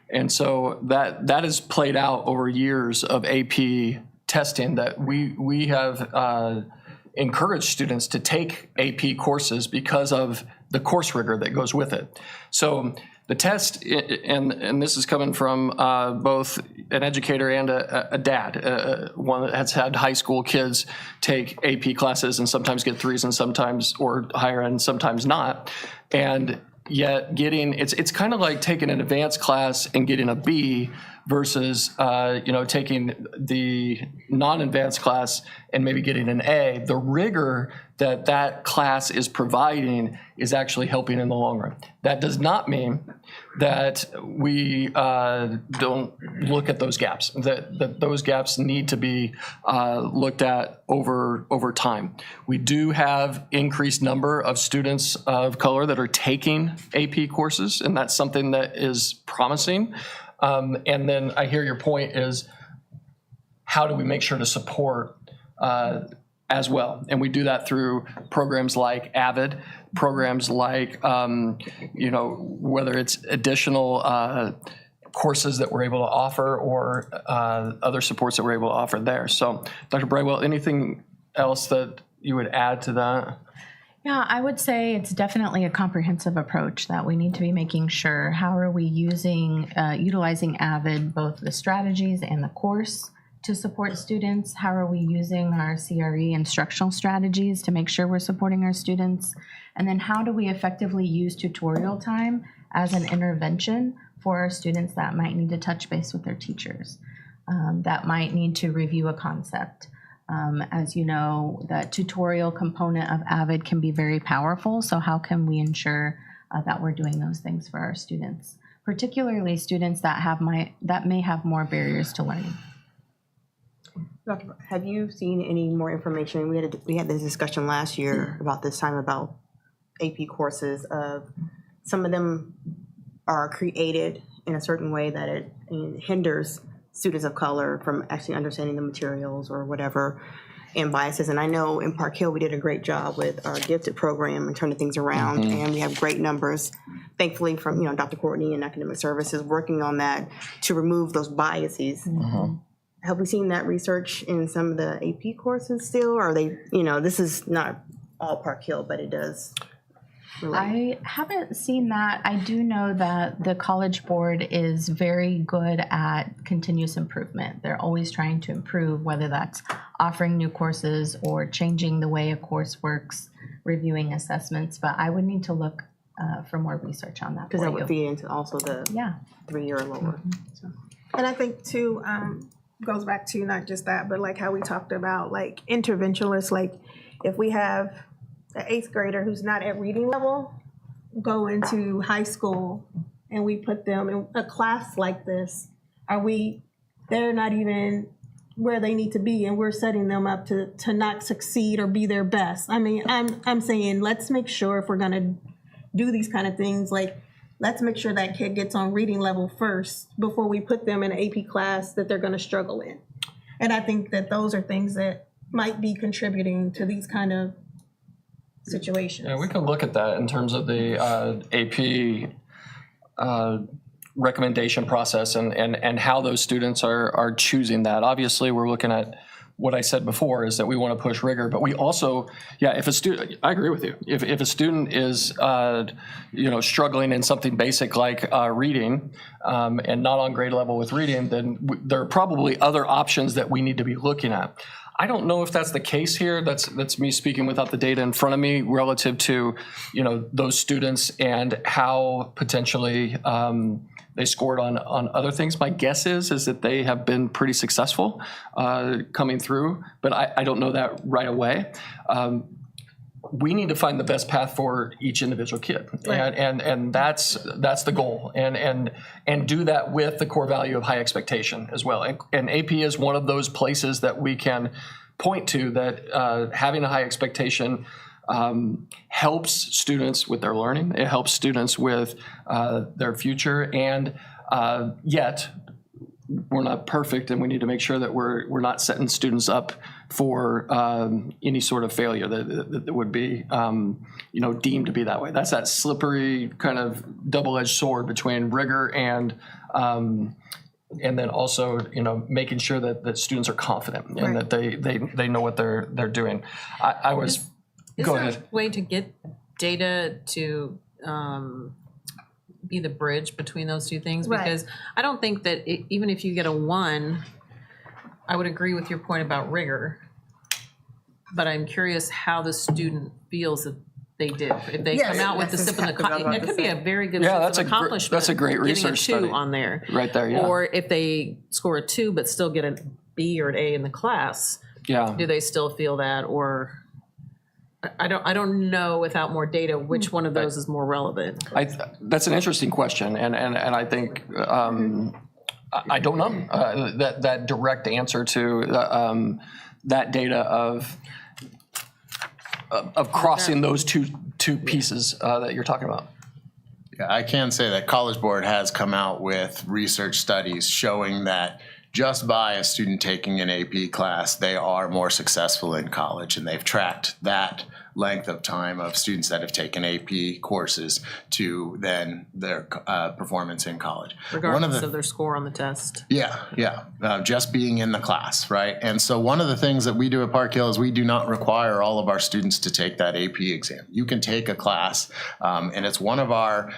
And so that is played out over years of AP testing that we have encouraged students to take AP courses because of the course rigor that goes with it. So the test, and this is coming from both an educator and a dad, one that has had high school kids take AP classes and sometimes get 3s and sometimes or higher and sometimes not. And yet it's kind of like taking an advanced class and getting a B versus taking the non-advanced class and maybe getting an A. The rigor that class is providing is actually helping in the long run. That does not mean that we don't look at those gaps, that those gaps need to be looked at over time. We do have increased number of students of color that are taking AP courses, and that's something that is promising. And then I hear your point is, how do we make sure to support as well? And we do that through programs like AVID, programs like, whether it's additional courses that we're able to offer or other supports that we're able to offer there. So Dr. Brightwell, anything else that you would add to that? Yeah, I would say it's definitely a comprehensive approach that we need to be making sure. How are we utilizing AVID, both the strategies and the course to support students? How are we using our CRE instructional strategies to make sure we're supporting our students? And then how do we effectively use tutorial time as an intervention for our students that might need to touch base with their teachers, that might need to review a concept. As you know, the tutorial component of AVID can be very powerful, so how can we ensure that we're doing those things for our students, particularly students that may have more barriers to learning? Dr. Have you seen any more information? We had this discussion last year about this time about AP courses. Some of them are created in a certain way that it hinders students of color from actually understanding the materials or whatever, and biases. And I know in Park Hill we did a great job with our gifted program and turning things around, and we have great numbers, thankfully, from Dr. Courtney and Academic Services working on that to remove those biases. Have we seen that research in some of the AP courses still, or are they, this is not all Park Hill, but it does relate? I haven't seen that. I do know that the College Board is very good at continuous improvement. They're always trying to improve, whether that's offering new courses or changing the way a course works, reviewing assessments, but I would need to look for more research on that. Because that would feed into also the 3-year or lower. So. And I think too, goes back to not just that, but like how we talked about like interventionalists, like if we have an 8th grader who's not at reading level go into high school and we put them in a class like this, they're not even where they need to be, and we're setting them up to not succeed or be their best. I mean, I'm saying let's make sure if we're gonna do these kind of things, like let's make sure that kid gets on reading level first before we put them in an AP class that they're gonna struggle in. And I think that those are things that might be contributing to these kind of situations. Yeah, we can look at that in terms of the AP recommendation process and how those students are choosing that. Obviously, we're looking at what I said before is that we want to push rigor, but we also, if a student, I agree with you. If a student is, struggling in something basic like reading and not on grade level with reading, then there are probably other options that we need to be looking at. I don't know if that's the case here. That's me speaking without the data in front of me relative to, those students and how potentially they scored on other things. My guess is that they have been pretty successful coming through, but I don't know that right away. We need to find the best path for each individual kid, right. and that's the goal, and do that with the core value of high expectation as well. And AP is one of those places that we can point to that having a high expectation helps students with their learning. It helps students with their future, and yet we're not perfect, and we need to make sure that we're not setting students up for any sort of failure that would be deemed to be that way. That's that slippery kind of double-edged sword between rigor and then also making sure that students are confident and that they know what they're doing. I was. Go ahead. Is there a way to get data to be the bridge between those two things? Right. Because I don't think that even if you get a 1, I would agree with your point about rigor, but I'm curious how the student feels that they did. If they come out with the SIP and the it could be a very good sense of accomplishment. That's a great research getting a 2 study on there. Right there, yeah. Or if they score a 2 but still get a B or an A in the class, do they still feel that? Or I don't know without more data which one of those is more relevant. That's an interesting question, and I think I don't know that direct answer to that data of crossing those two pieces that you're talking about. Yeah, I can say that College Board has come out with research studies showing that just by a student taking an AP class, they are more successful in college, and they've tracked that length of time of students that have taken AP courses to then their performance in college. Regardless of their score on the test. Yeah. Just being in the class, right? And so one of the things that we do at Park Hill is we do not require all of our students to take that AP exam. You can take a class, and it's one of our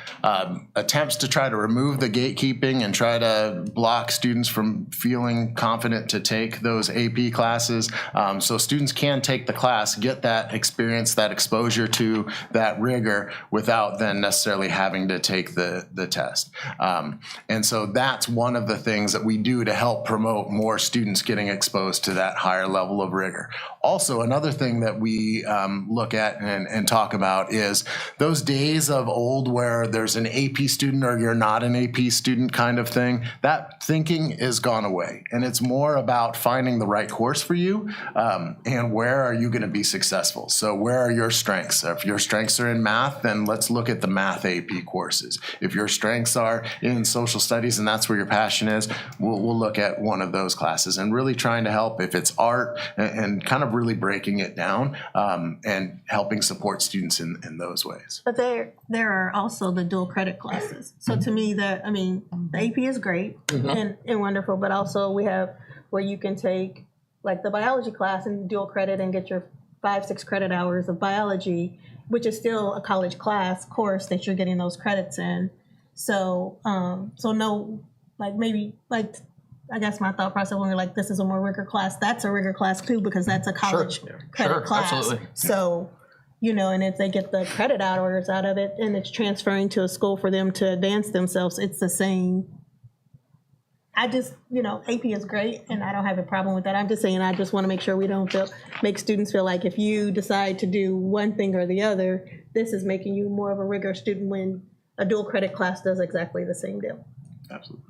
attempts to try to remove the gatekeeping and try to block students from feeling confident to take those AP classes. So students can take the class, get that experience experience, that exposure to that rigor without then necessarily having to take the test. And so that's one of the things that we do to help promote more students getting exposed to that higher level of rigor. Also, another thing that we look at and talk about is those days of old where there's an AP student or you're not an AP student kind of thing. That thinking is gone away. And it's more about finding the right course for you and where are you going to be successful. So where are your strengths? If your strengths are in math, then let's look at the math AP courses. If your strengths are in social studies and that's where your passion is, we'll look at one of those classes and really trying to help if it's art and kind of really breaking it down and helping support students in those ways. But there are also the dual credit classes. So to me, the AP is great and wonderful, but also we have where you can take like the biology class and dual credit and get your 5-6 credit hours of biology, which is still a college class course that you're getting those credits in. So, no, like maybe like, I guess my thought process when we're like, this is a more rigor class, that's a rigor class too, because that's a college credit class. Absolutely. So, and if they get the credit hours out of it and it's transferring to a school for them to advance themselves, it's the same. I just, AP is great and I don't have a problem with that. I'm just saying, I just want to make sure we don't make students feel like if you decide to do one thing or the other, this is making you more of a rigor student when a dual credit class does exactly the same deal. Absolutely.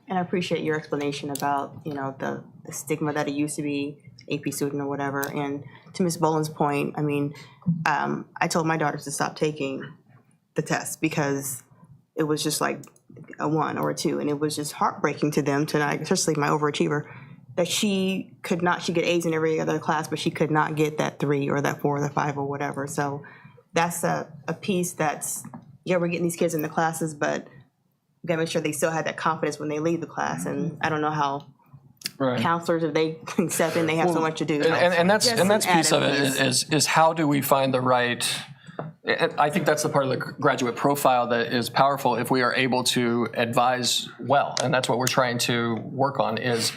And I appreciate your explanation about, the stigma that it used to be AP student or whatever. And to Ms. Boland's point, I told my daughters to stop taking the test because it was just like a 1 or a 2. And it was just heartbreaking to them, especially my overachiever, that she get A's in every other class, but she could not get that 3 or that 4 or that 5 or whatever. So that's a piece that's, we're getting these kids in the classes, but we gotta make sure they still have that confidence when they leave the class. And I don't know how counselors, if they step in, they have so much to do. And that's piece of added it is how do we find the right. I think that's the part of the graduate profile that is powerful if we are able to advise well, and that's what we're trying to work on is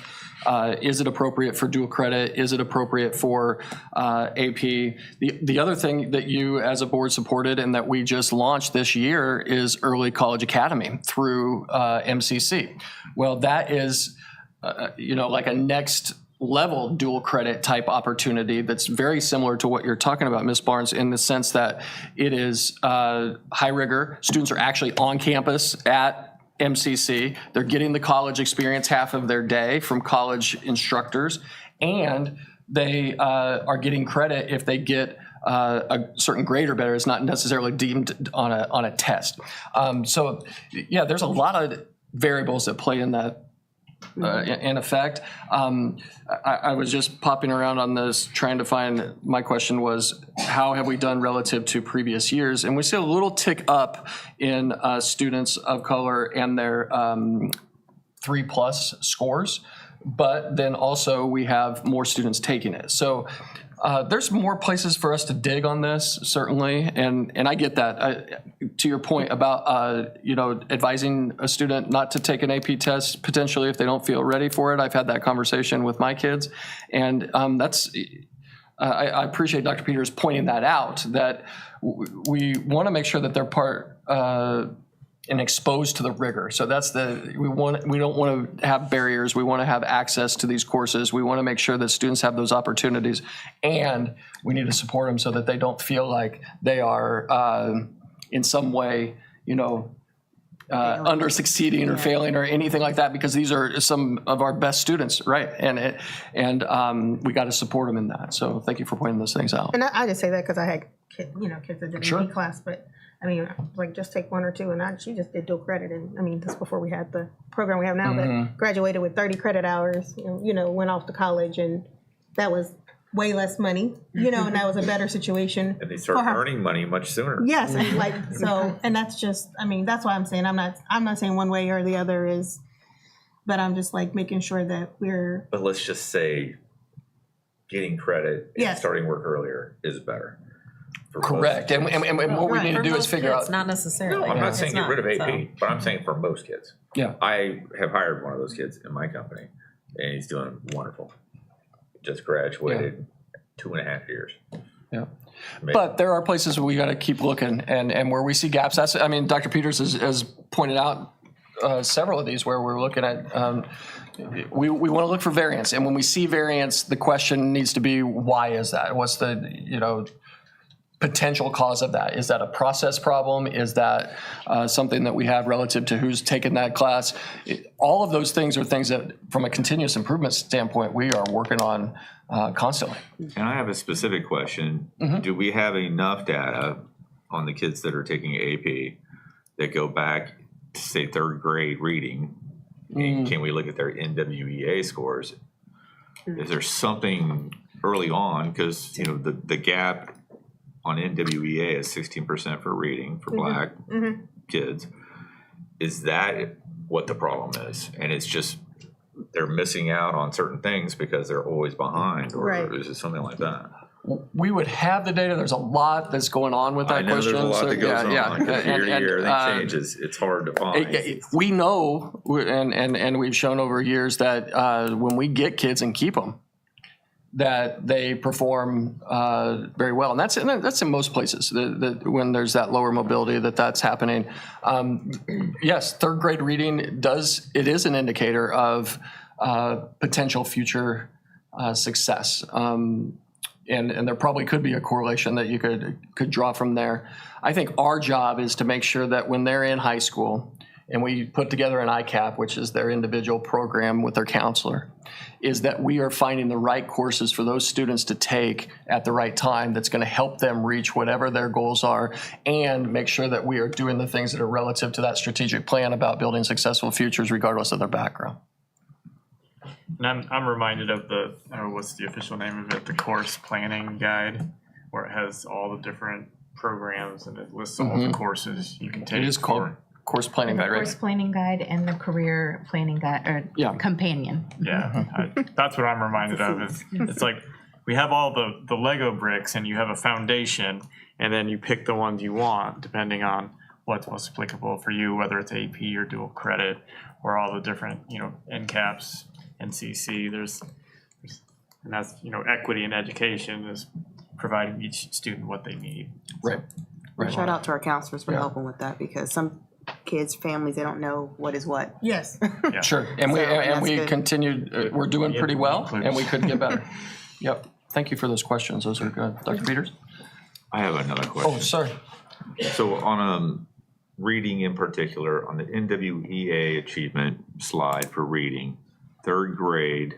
it appropriate for dual credit? Is it appropriate for AP? The other thing that you as a board supported and that we just launched this year is Early College Academy through MCC. Well, that is, like a next level dual credit type opportunity that's very similar to what you're talking about, Ms. Barnes, in the sense that it is high rigor. Students are actually on campus at MCC. They're getting the college experience half of their day from college instructors, and they are getting credit if they get a certain grade or better. It's not necessarily deemed on a test. So yeah, there's a lot of variables that play in that. In effect, I was just popping around on this trying to find, my question was, how have we done relative to previous years? And we see a little tick up in students of color and their 3+ scores, but then also we have more students taking it. So there's more places for us to dig on this, certainly, and I get that. To your point about advising a student not to take an AP test potentially if they don't feel ready for it. I've had that conversation with my kids, and I appreciate Dr. Peters pointing that out. That we want to make sure that they're part and exposed to the rigor. So that's we don't want to have barriers. We want to have access to these courses. We want to make sure that students have those opportunities, and we need to support them so that they don't feel like they are in some way, under succeeding or failing or anything like that, because these are some of our best students, right? And we got to support them in that. So thank you for pointing those things out. And I just say that because I had kids that did Sure. AP class, but like just take 1 or 2, and she just did dual credit, and that's before we had the program we have now. But graduated with 30 credit hours, went off to college, and that was way less money, and that was a better situation. And they start earning money much sooner. Yes, and and that's just, that's why I'm saying I'm not saying one way or the other is, but I'm just making sure that we're. But let's just say getting credit and starting work earlier is better. Correct. And what we need to do is figure out. Not necessarily. I'm not saying get rid of AP, but I'm saying for most kids. Yeah. I have hired one of those kids in my company, and he's doing wonderful. Just graduated 2.5 years. Yeah. But there are places where we got to keep looking and where we see gaps. That's, I mean, Dr. Peters has pointed out several of these where we're looking at, we want to look for variance. And when we see variance, the question needs to be, why is that? What's the, potential cause of that? Is that a process problem? Is that something that we have relative to who's taken that class? All of those things are things that, from a continuous improvement standpoint, we are working on constantly. And I have a specific question. Do we have enough data on the kids that are taking AP that go back to, say, third grade reading? And can we look at their NWEA scores? Is there something early on? Because, the gap on NWEA is 16% for reading for Black kids. Is that what the problem is? And it's just they're missing out on certain things because they're always behind, or is it something like that? We would have the data. There's a lot that's going on with that I know question. there's a lot that goes on. Yeah. Year to year, everything changes. It's hard to find. We know, and we've shown over years that when we get kids and keep them, that they perform very well, and that's in most places. When there's that lower mobility, that's happening. Yes, third grade reading is an indicator of potential future success, and there probably could be a correlation that you could draw from there. I think our job is to make sure that when they're in high school, and we put together an ICAP, which is their individual program with their counselor, is that we are finding the right courses for those students to take at the right time that's going to help them reach whatever their goals are, and make sure that we are doing the things that are relative to that strategic plan about building successful futures regardless of their background. And I'm reminded of what's the official name of it? The course planning guide, where it has all the different programs and it lists all the courses you can take. It is called Course Planning Guide, right? Course planning guide and the career planning guide, or companion. Yeah, that's what I'm reminded of. It's like we have all the Lego bricks, and you have a foundation, and then you pick the ones you want depending on what's most applicable for you, whether it's AP or dual credit, or all the different NCAPs, NCC. And that's equity in education is providing each student what they need. Right. Shout out to our counselors for helping with that, because some kids, families, they don't know what is what. Yes. Sure, and we good. continued. We're doing pretty well, and we could get better. Yep. Thank you for those questions. Those are good, Dr. Peters. I have another question. Oh, sorry. So on reading in particular, on the NWEA achievement slide for reading, third grade,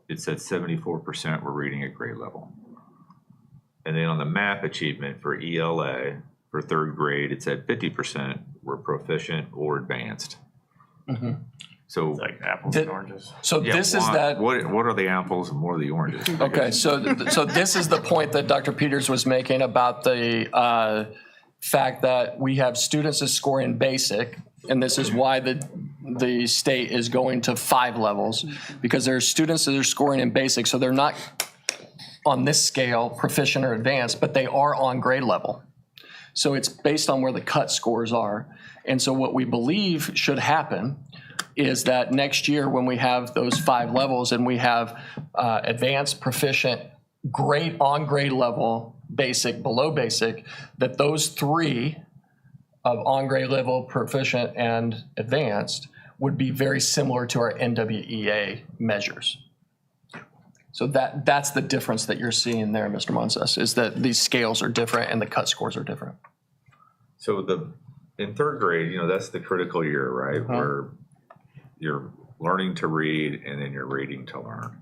it said 74% were reading at grade level. And then on the MAP achievement for ELA, for third grade, it said 50% were proficient or advanced. So It's like apples and oranges. So this is that. What are the apples and what are the oranges? Okay, so this is the point that Dr. Peters was making about the fact that we have students that score in basic, and this is why the state is going to 5 levels, because there are students that are scoring in basic, so they're not on this scale proficient or advanced, but they are on grade level. So it's based on where the cut scores are. And so what we believe should happen is that next year when we have those 5 levels and we have advanced, proficient, grade on grade level, basic, below basic, that those 3 of on grade level, proficient, and advanced would be very similar to our NWEA measures. So that's the difference that you're seeing there, Mr. Monses, is that these scales are different and the cut scores are different. So in third grade, that's the critical year, right? Where you're learning to read and then you're reading to learn.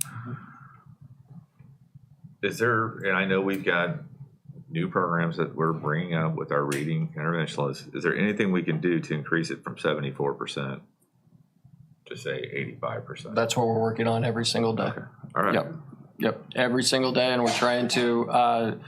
Is there, and I know we've got new programs that we're bringing up with our reading interventionalists. Is there anything we can do to increase it from 74% to say 85%? That's what we're working on every single day. Okay. All right. Yep. Every single day, and we're trying to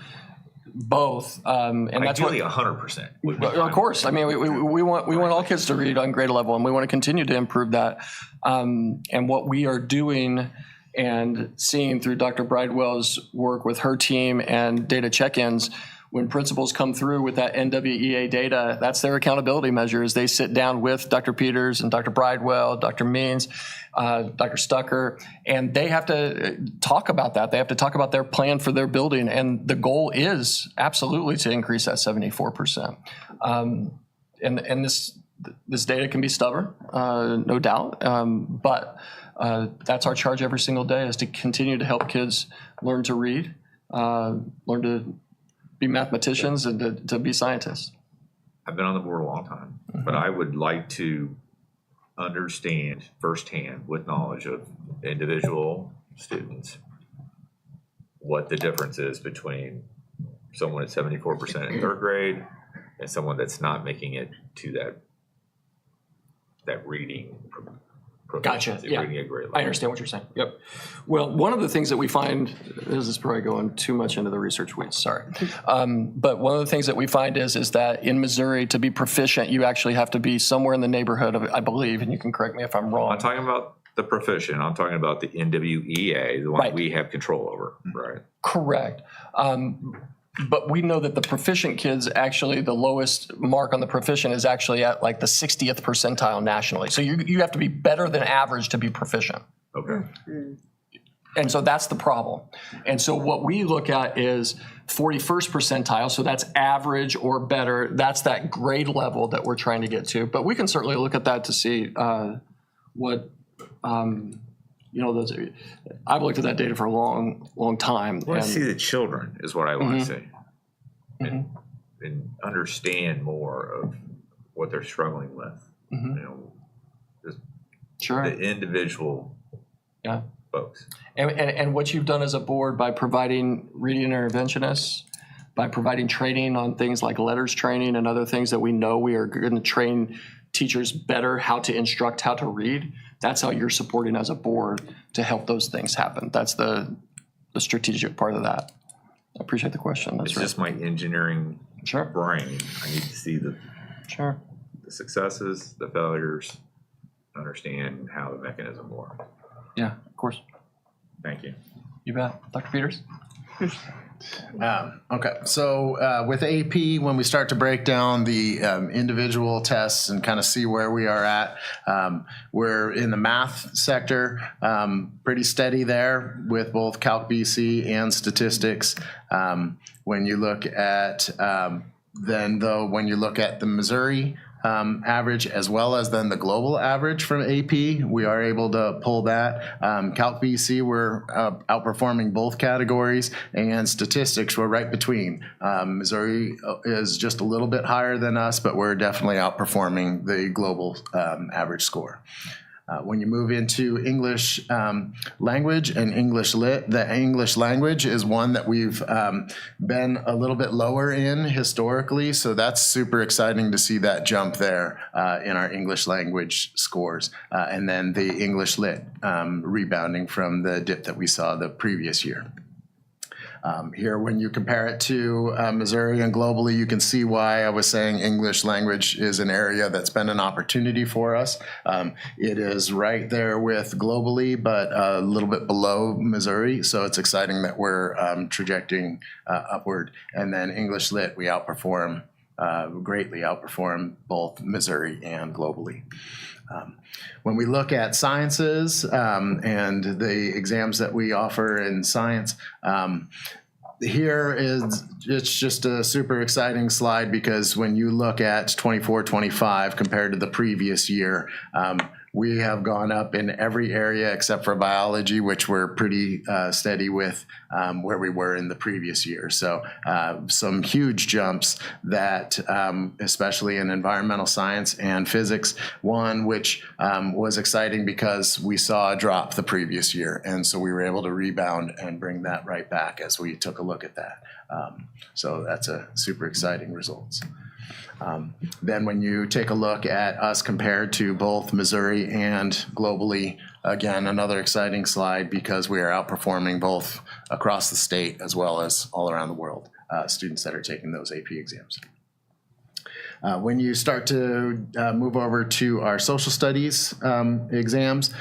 both. And that's what. Ideally 100%. Of course. I mean, we want all kids to read on grade level, and we want to continue to improve that. And what we are doing and seeing through Dr. Bridewell's work with her team and data check-ins, when principals come through with that NWEA data, that's their accountability measure, is they sit down with Dr. Peters and Dr. Bridewell, Dr. Means, Dr. Stucker, and they have to talk about that. They have to talk about their plan for their building, and the goal is absolutely to increase that 74%. And this data can be stubborn, no doubt, but that's our charge every single day, is to continue to help kids learn to read, learn to be mathematicians, and to be scientists. I've been on the board a long time, but I would like to understand firsthand, with knowledge of individual students, what the difference is between someone at 74% in third grade and someone that's not making it to that reading proficiency, reading at grade level. I understand what you're saying. Yep. Well, one of the things that we find, this is probably going too much into the research weeds, sorry. But one of the things that we find is that in Missouri, to be proficient, you actually have to be somewhere in the neighborhood of, I believe, and you can correct me if I'm wrong. I'm talking about the proficient. I'm talking about the NWEA, the one we have control over, right? Correct. But we know that the proficient kids, actually the lowest mark on the proficient is actually at like the 60th percentile nationally. So you have to be better than average to be proficient. Okay. And so that's the problem. And so what we look at is 41st percentile, so that's average or better. That's that grade level that we're trying to get to. But we can certainly look at that to see what, those. I've looked at that data for a long, long time. I want to see the children is what I want to see. And understand more of what they're struggling with. Just the individual folks. And what you've done as a board by providing reading interventionists, by providing training on things like letters training and other things that we know we are going to train teachers better how to instruct how to read, that's how you're supporting as a board to help those things happen. That's the strategic part of that. I appreciate the question. That's It's just my engineering brain. I need to see the successes, the failures, understand how the mechanism works. Yeah, of course. Thank you. You bet. Dr. Peters? Okay, so with AP, when we start to break down the individual tests and kind of see where we are at, we're in the math sector, pretty steady there with both Calc BC and statistics. When you look at, when you look at the Missouri average as well as then the global average from AP, we are able to pull that. Calc BC, we're outperforming both categories, and statistics, we're right between. Missouri is just a little bit higher than us, but we're definitely outperforming the global average score. When you move into English language and English lit, the English language is one that we've been a little bit lower in historically, so that's super exciting to see that jump there in our English language scores. And then the English lit rebounding from the dip that we saw the previous year. Here, when you compare it to Missouri and globally, you can see why I was saying English language is an area that's been an opportunity for us. It is right there with globally, but a little bit below Missouri. So it's exciting that we're trajecting upward. And then English lit, we outperform, greatly outperform both Missouri and globally. When we look at sciences and the exams that we offer in science, here is, it's just a super exciting slide because when you look at 24-25 compared to the previous year, we have gone up in every area except for biology, which we're pretty steady with where we were in the previous year. So some huge jumps that, especially in environmental science and physics, one which was exciting because we saw a drop the previous year. And so we were able to rebound and bring that right back as we took a look at that. So that's a super exciting results. Then when you take a look at us compared to both Missouri and globally, again, another exciting slide because we are outperforming both across the state as well as all around the world, students that are taking those AP exams. When you start to move over to our social studies exams,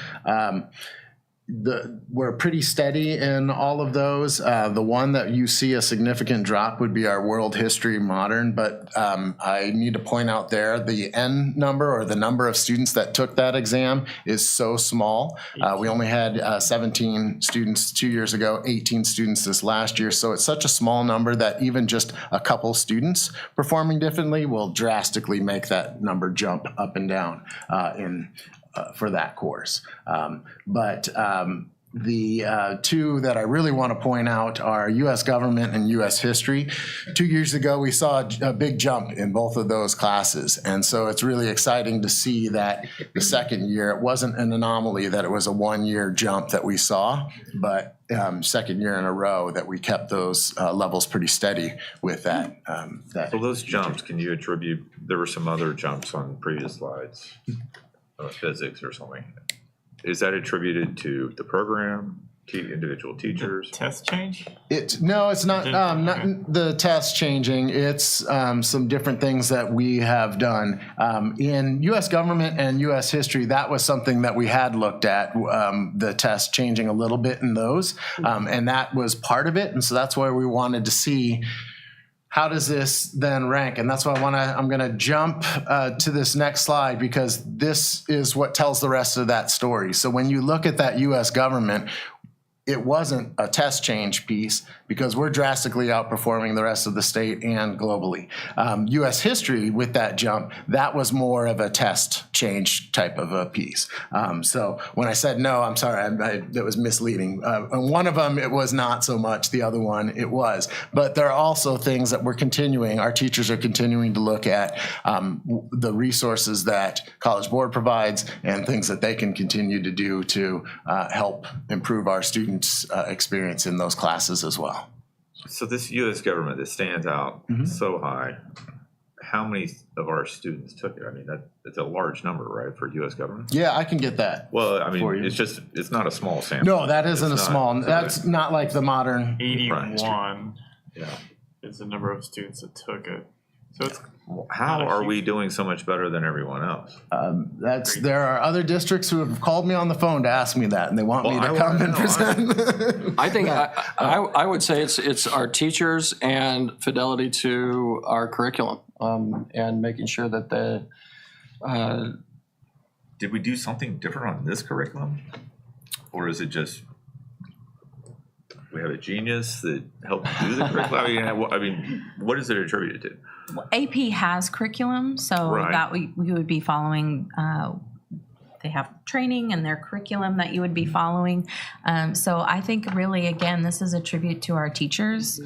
we're pretty steady in all of those. The one that you see a significant drop would be our world history modern, but I need to point out there the N number, or the number of students that took that exam, is so small. We only had 17 students 2 years ago, 18 students this last year, so it's such a small number that even just a couple students performing differently will drastically make that number jump up and down for that course. The two that I really want to point out are U.S. government and U.S. history. 2 years ago, we saw a big jump in both of those classes. And so it's really exciting to see that the second year, it wasn't an anomaly that it was a 1 year jump that we saw, but second year in a row that we kept those levels pretty steady with that. So those jumps, can you attribute, there were some other jumps on previous slides, physics or something. Is that attributed to the program, individual teachers? Test change? No, it's not, not the test changing. It's some different things that we have done. In U.S. government and U.S. history, that was something that we had looked at, the test changing a little bit in those. And that was part of it. And so that's why we wanted to see, how does this then rank? And that's why I'm gonna jump to this next slide, because this is what tells the rest of that story. So when you look at that U.S. government, it wasn't a test change piece, because we're drastically outperforming the rest of the state and globally. U.S. history, with that jump, that was more of a test change type of a piece. So when I said no, I'm sorry, that was misleading. One of them, it was not so much. The other one, it was. But there are also things that we're continuing, our teachers are continuing to look at, the resources that College Board provides and things that they can continue to do to help improve our students' experience in those classes as well. So this U.S. government that stands out so high, how many of our students took it? I mean, that's a large number, right, for U.S. government? Yeah, I can get that. Well, I mean, it's not a small sample. No, that isn't a small, that's not like the modern. 81 is the number of students that took it. So it's how are we doing so much better than everyone else? There are other districts who have called me on the phone to ask me that, and they want me to come and present. I think I would say it's our teachers and fidelity to our curriculum, and making sure that Did we do something different on this curriculum? Or is it just we have a genius that helped do the curriculum? I mean, what is it attributed to? AP has curriculum, so Right. that we would be following. They have training and their curriculum that you would be following. So I think really, again, this is a tribute to our teachers,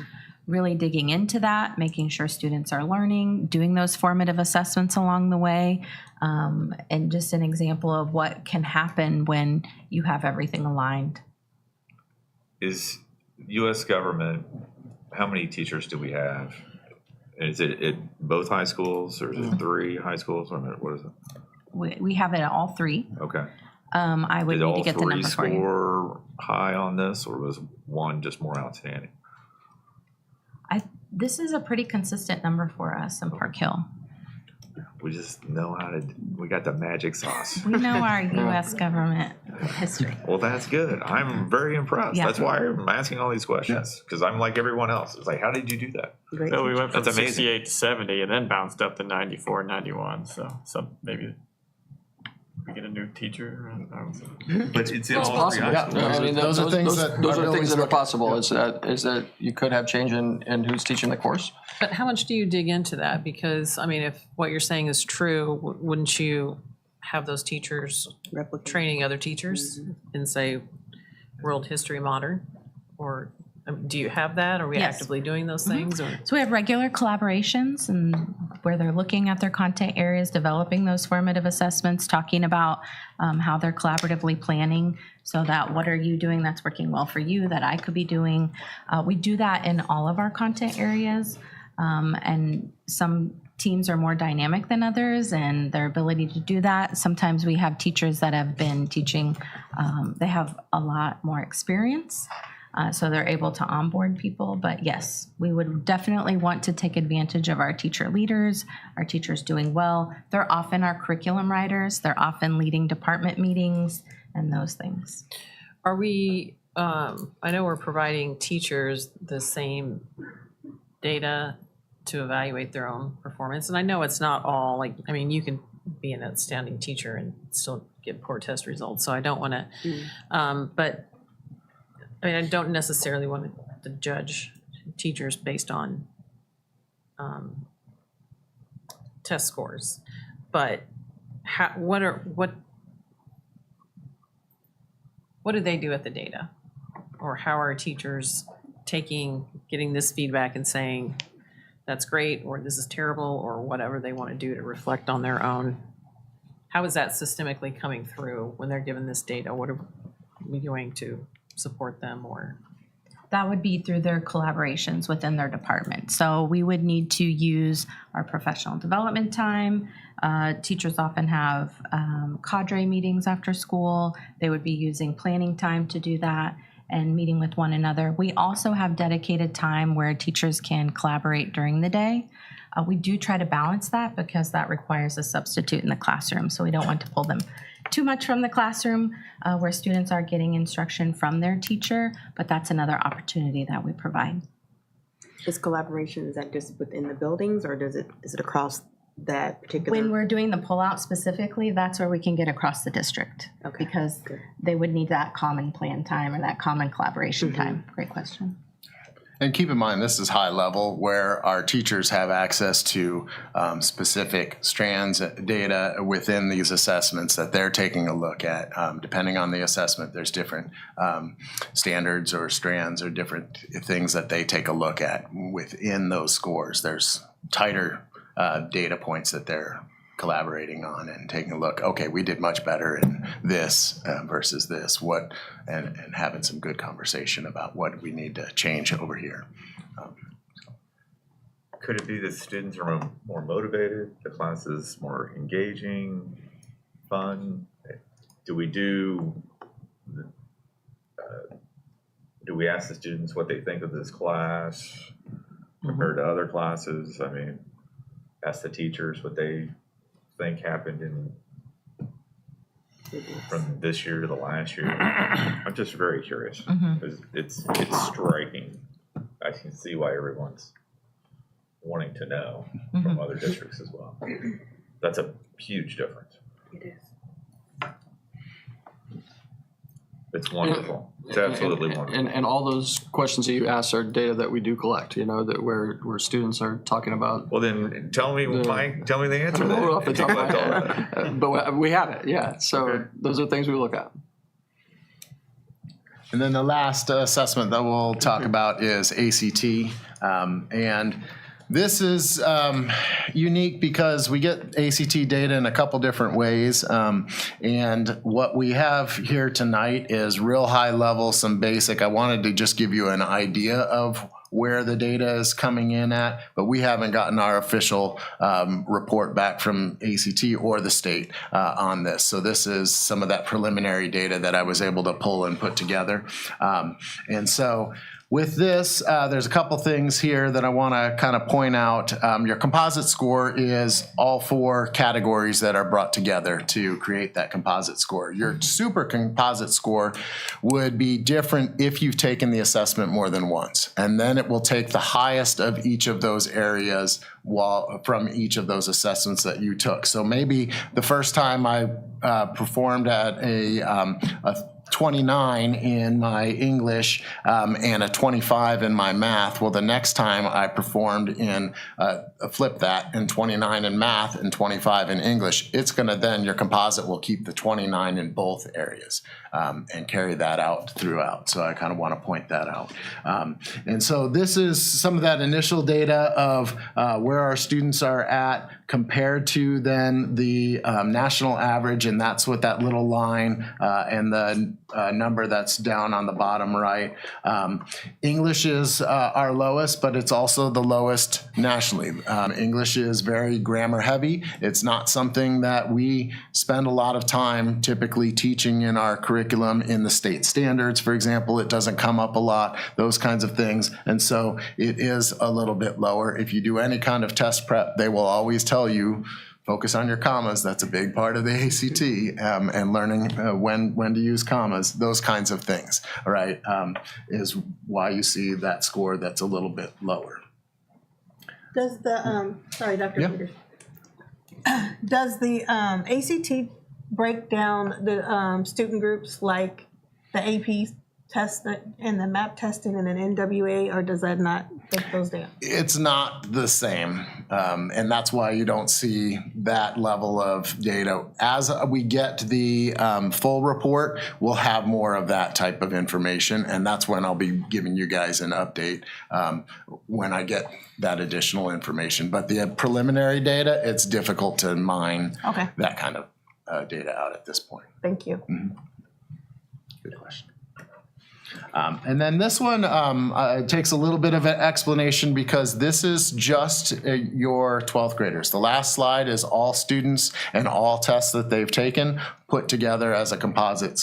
really digging into that, making sure students are learning, doing those formative assessments along the way, and just an example of what can happen when you have everything aligned. Is U.S. government, how many teachers do we have? Is it at both high schools, or is it 3 high schools, or what is it? We have it at all 3. Okay. I would Did need all to get the 3 number for you. score high on this, or was one just more outstanding? This is a pretty consistent number for us in Park Hill. We just know how to, we got the magic sauce. We know our U.S. government history. Well, that's good. I'm very impressed. Yeah. That's why I'm asking all these questions, because I'm like everyone else. It's like, how did you do that? So we went from That's amazing. 68 to 70 and then bounced up to 94, 91. So maybe we get a new teacher. But it's in It's all 3 possible. high schools. I mean, those are things that those I are really things that are look at. possible. Is that you could have change in who's teaching the course. But how much do you dig into that? Because, I mean, if what you're saying is true, wouldn't you have those teachers training other teachers in, say, world history modern? Or do you have that? Are we Yes. actively doing those things? Or So we have regular collaborations and where they're looking at their content areas, developing those formative assessments, talking about how they're collaboratively planning so that what are you doing that's working well for you that I could be doing. We do that in all of our content areas. And some teams are more dynamic than others and their ability to do that. Sometimes we have teachers that have been teaching, they have a lot more experience. So they're able to onboard people. But yes, we would definitely want to take advantage of our teacher leaders, our teachers doing well. They're often our curriculum writers. They're often leading department meetings and those things. Are we, I know we're providing teachers the same data to evaluate their own performance, and I know it's not all, like, I mean, you can be an outstanding teacher and still get poor test results, so I don't want to, but, I mean, I don't necessarily want to judge teachers based on test scores, but what do they do with the data? Or how are teachers getting this feedback and saying, that's great, or this is terrible, or whatever they want to do to reflect on their own? How is that systemically coming through when they're given this data? What are we doing to support them, or? That would be through their collaborations within their department. So we would need to use our professional development time. Teachers often have cadre meetings after school. They would be using planning time to do that and meeting with one another. We also have dedicated time where teachers can collaborate during the day. We do try to balance that because that requires a substitute in the classroom. So we don't want to pull them too much from the classroom where students are getting instruction from their teacher, but that's another opportunity that we provide. Is collaboration, is that just within the buildings, or is it across that particular? When we're doing the pullout specifically, that's where we can get across the district. Okay. Because they would need that common plan time or that common collaboration time. Great question. And keep in mind, this is high level where our teachers have access to specific strands of data within these assessments that they're taking a look at. Depending on the assessment, there's different standards or strands or different things that they take a look at within those scores. There's tighter data points that they're collaborating on and taking a look. Okay, we did much better in this versus this. And having some good conversation about what we need to change over here. Could it be that students are more motivated, the class is more engaging, fun? Do we ask the students what they think of this class compared to other classes? I mean, ask the teachers what they think happened from this year to the last year. I'm just very curious. It's striking. I can see why everyone's wanting to know from other districts as well. That's a huge difference. It is. It's wonderful. It's absolutely wonderful. And all those questions that you asked are data that we do collect, that where students are talking about. Well, then tell me the answer. Off the top of my head. But we have it, yeah. So those are things we look at. And then the last assessment that we'll talk about is ACT. And this is unique because we get ACT data in a couple different ways. And what we have here tonight is real high level, some basic. I wanted to just give you an idea of where the data is coming in at, but we haven't gotten our official report back from ACT or the state on this. So this is some of that preliminary data that I was able to pull and put together. And so with this, there's a couple things here that I want to kind of point out. Your composite score is all 4 categories that are brought together to create that composite score. Your super composite score would be different if you've taken the assessment more than once. And then it will take the highest of each of those areas from each of those assessments that you took. So maybe the first time I performed at a 29 in my English and a 25 in my math. Well, the next time I performed in flip that in 29 in math and 25 in English, it's going to then your composite will keep the 29 in both areas and carry that out throughout. So I kind of want to point that out. And so this is some of that initial data of where our students are at compared to then the national average, and that's what that little line and the number that's down on the bottom right. English is our lowest, but it's also the lowest nationally. English is very grammar heavy. It's not something that we spend a lot of time typically teaching in our curriculum in the state standards, for example. It doesn't come up a lot, those kinds of things. And so it is a little bit lower. If you do any kind of test prep, they will always tell you focus on your commas. That's a big part of the ACT, and learning when to use commas, those kinds of things, all right, is why you see that score that's a little bit lower. Does the, sorry, Dr. Yeah. Peters. Does the ACT break down the student groups like the AP test and the MAP testing and an NWA, or does that not break those down? It's not the same, and that's why you don't see that level of data. As we get the full report, we'll have more of that type of information, and that's when I'll be giving you guys an update when I get that additional information. But the preliminary data, it's difficult to mine Okay, that kind of data out at this point. thank you. Good question. And then this one takes a little bit of an explanation because this is just your 12th graders. The last slide is all students and all tests that they've taken put together as a composite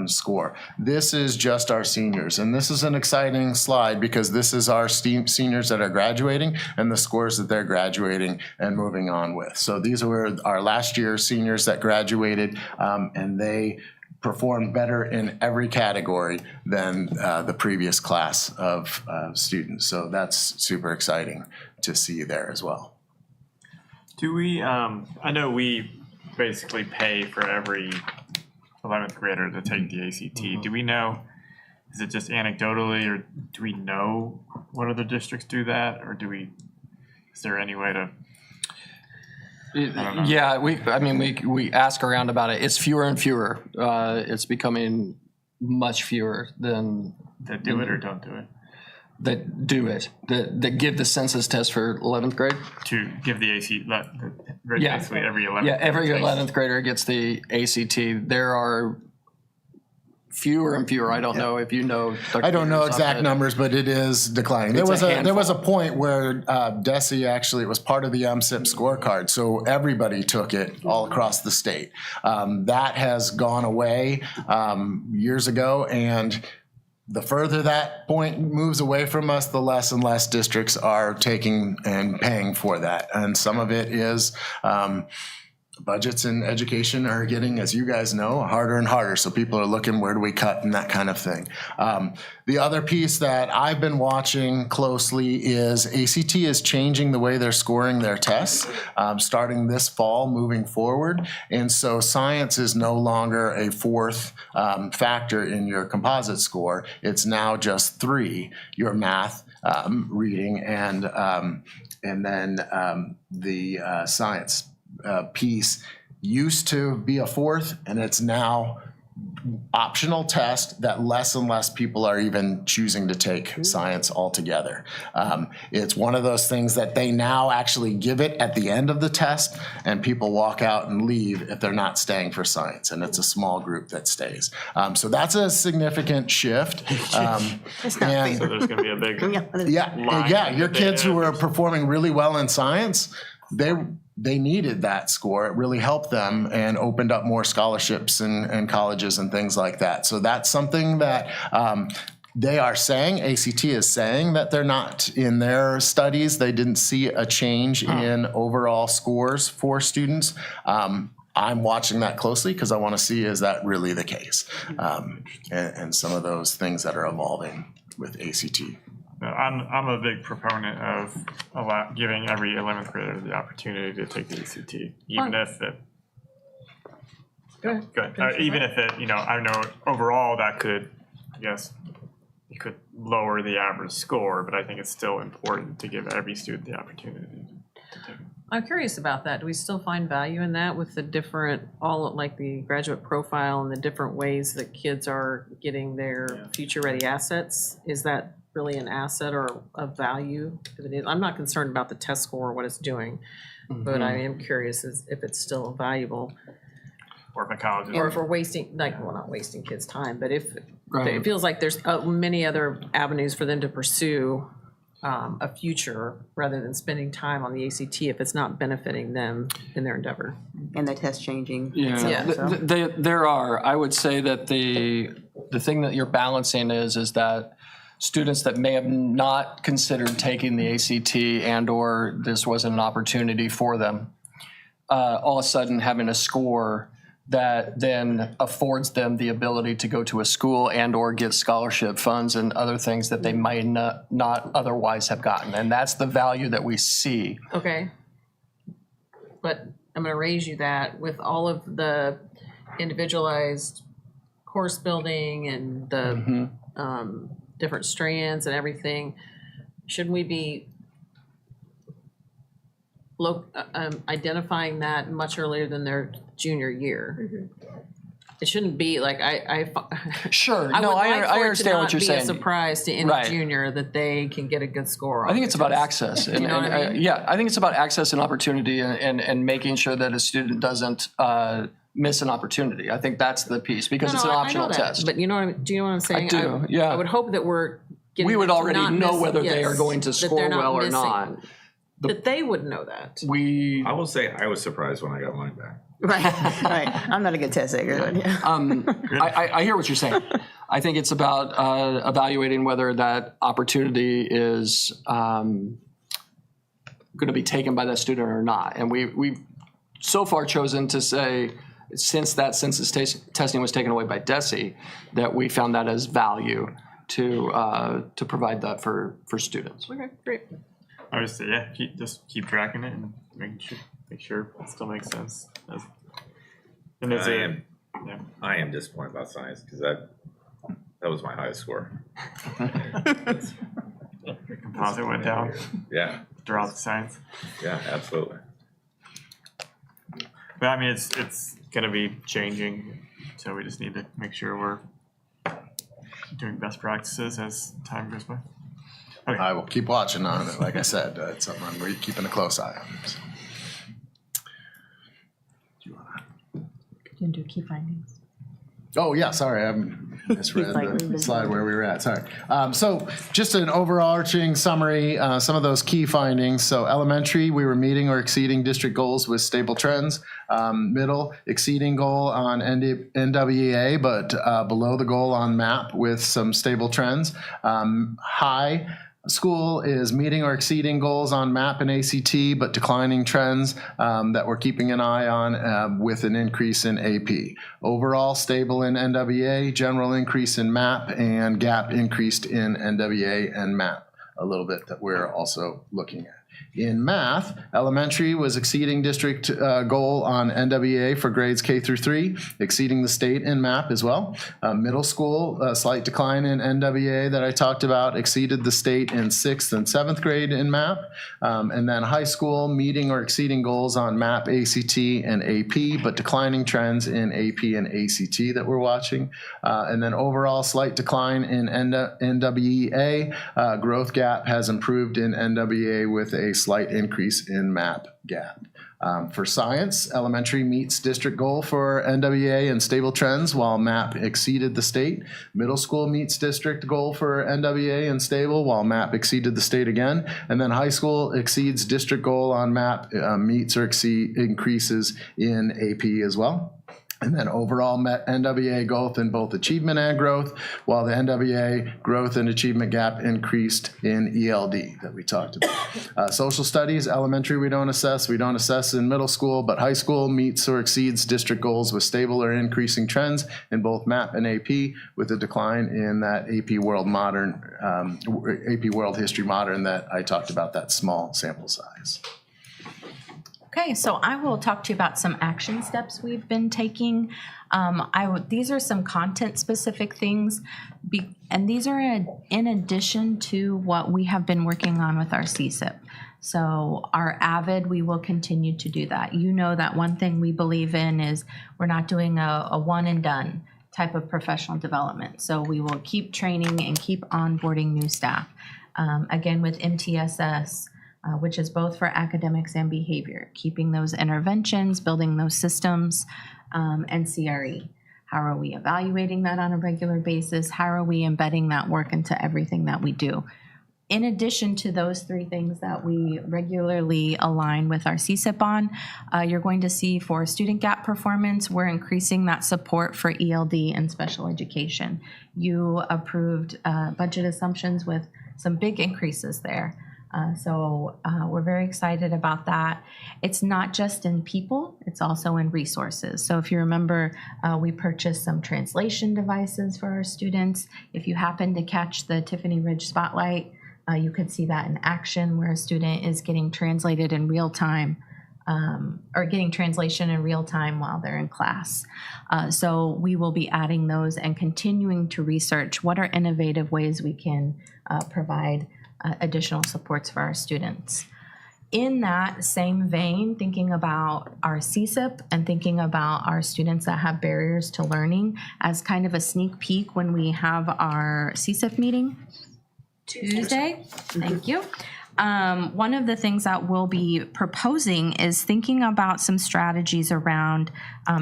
score. This is just our seniors. And this is an exciting slide because this is our seniors that are graduating and the scores that they're graduating and moving on with. So these were our last year seniors that graduated, and they performed better in every category than the previous class of students. So that's super exciting to see there as well. Do we, I know we basically pay for every 11th grader to take the ACT. Do we know, is it just anecdotally, or do we know what other districts do that? Or is there any way to? Yeah, we ask around about it. It's fewer and fewer. It's becoming much fewer than That do it or don't do it? that do it. That give the census test for 11th grade. To give the ACT, Yeah. basically every 11th. Yeah, every grader takes- 11th grader gets the ACT. There are fewer and fewer. I don't know if you know. Dr. I don't know Peters, off exact the- numbers, but it is declining. It's There was a point where DESE actually, it was part of the MSIP scorecard, so everybody took it all across the state. That has gone away years ago, and the further that point moves away from us, the less and less districts are taking and paying for that. And some of it is budgets in education are getting, as you guys know, harder and harder. So people are looking, where do we cut and that kind of thing. The other piece that I've been watching closely is ACT is changing the way they're scoring their tests, starting this fall moving forward. And so science is no longer a fourth factor in your composite score. It's now just 3, your math, reading, and then the science piece used to be a fourth, and it's now optional test that less and less people are even choosing to take science altogether. It's one of those things that they now actually give it at the end of the test, and people walk out and leave if they're not staying for science, and it's a small group that stays. So that's a significant shift. It's not and- So there's gonna be a big. yeah, your kids who are performing really well in science, they needed that score. It really helped them and opened up more scholarships and colleges and things like that. So that's something that they are saying, ACT is saying that they're not, in their studies, they didn't see a change in overall scores for students. I'm watching that closely because I want to see, is that really the case? And some of those things that are evolving with ACT. I'm a big proponent of giving every 11th grader the opportunity to take the ACT, even if it. Go ahead. Even if it, I know overall that could, I guess, it could lower the average score, but I think it's still important to give every student the opportunity to take it. I'm curious about that. Do we still find value in that with the different, like the graduate profile and the different ways that kids are getting their future-ready assets? Is that really an asset or a value? I'm not concerned about the test score or what it's doing, but I am curious if it's still valuable. Or if a college is. Or if we're wasting, not wasting kids' time, but if Right. it feels like there's many other avenues for them to pursue a future rather than spending time on the ACT if it's not benefiting them in their endeavor. And the test changing. Yeah, Yeah. there are. I would say that the thing that you're balancing is that students that may have not considered taking the ACT and or this wasn't an opportunity for them, all of a sudden having a score that then affords them the ability to go to a school and or get scholarship funds and other things that they might not otherwise have gotten. And that's the value that we see. Okay. But I'm going to raise you that with all of the individualized course building and the different strands and everything, shouldn't we be identifying that much earlier than their junior year? It shouldn't be like Sure. I No, would like I for it to understand what not you're be saying. a surprise to any Right. junior that they can get a good score on. I think it's about access. And, You know what I mean? yeah, I think it's about access and opportunity and making sure that a student doesn't miss an opportunity. I think that's the piece because it's an optional I know that, test. But you know what do you know what I'm saying? do, yeah. I would hope that we're getting We would them to already not know miss- whether they yes, are going to that score they're not well or missing. not. That they would know that. I will say I was surprised when I got mine back. Right. I'm not a good test taker. I hear what you're saying. I think it's about evaluating whether that opportunity is going to be taken by that student or not. And we've so far chosen to say, since that census testing was taken away by DESE, that we found that as value to provide that for students. Okay, great. I would say, yeah, keep tracking it and make sure it still makes sense. And it's I am disappointed about science because that was my highest score. your composite went down. Yeah. Throughout the science. Yeah, absolutely. But I mean, it's going to be changing, so we just need to make sure we're doing best practices as time goes by. Okay. I will keep watching on it. Like I said, it's something I'm really keeping a close eye on. So. You can do key findings. Oh, yeah, sorry, I misread the slide where we were at, sorry. So just an overarching summary, some of those key findings. So elementary, we were meeting or exceeding district goals with stable trends. Middle, exceeding goal on NWEA, but below the goal on MAP with some stable trends. High school is meeting or exceeding goals on MAP and ACT, but declining trends that we're keeping an eye on with an increase in AP. Overall, stable in NWEA, general increase in MAP, and gap increased in NWEA and MAP a little bit that we're also looking at. In math, elementary was exceeding district goal on NWEA for grades K through 3, exceeding the state in MAP as well. Middle school, a slight decline in NWEA that I talked about, exceeded the state in 6th and 7th grade in MAP. And then high school, meeting or exceeding goals on MAP, ACT, and AP, but declining trends in AP and ACT that we're watching. And then overall, slight decline in NWEA. Growth gap has improved in NWEA with a slight increase in MAP gap. For science, elementary meets district goal for NWEA and stable trends, while MAP exceeded the state. Middle school meets district goal for NWEA and stable, while MAP exceeded the state again. And then high school exceeds district goal on MAP, meets or increases in AP as well. And then overall met NWEA growth in both achievement and growth, while the NWEA growth and achievement gap increased in ELD that we talked about. Social studies, elementary we don't assess in middle school, but high school meets or exceeds district goals with stable or increasing trends in both MAP and AP, with a decline in that AP World Modern, AP World History Modern that I talked about, that small sample size. Okay, so I will talk to you about some action steps we've been taking. These are some content-specific things, and these are in addition to what we have been working on with our CSIP. So our AVID, we will continue to do that. You know that one thing we believe in is we're not doing a one-and-done type of professional development. So we will keep training and keep onboarding new staff. Again, with MTSS, which is both for academics and behavior, keeping those interventions, building those systems, and CRE. How are we evaluating that on a regular basis? How are we embedding that work into everything that we do? In addition to those three things that we regularly align with our CSIP on, you're going to see for student gap performance, we're increasing that support for ELD and special education. You approved budget assumptions with some big increases there. So we're very excited about that. It's not just in people, it's also in resources. So if you remember, we purchased some translation devices for our students. If you happen to catch the Tiffany Ridge Spotlight, you could see that in action where a student is getting translated in real time or getting translation in real time while they're in class. So we will be adding those and continuing to research what are innovative ways we can provide additional supports for our students. In that same vein, thinking about our CSIP and thinking about our students that have barriers to learning as kind of a sneak peek when we have our CSIP meeting Tuesday. Thank you. One of the things that we'll be proposing is thinking about some strategies around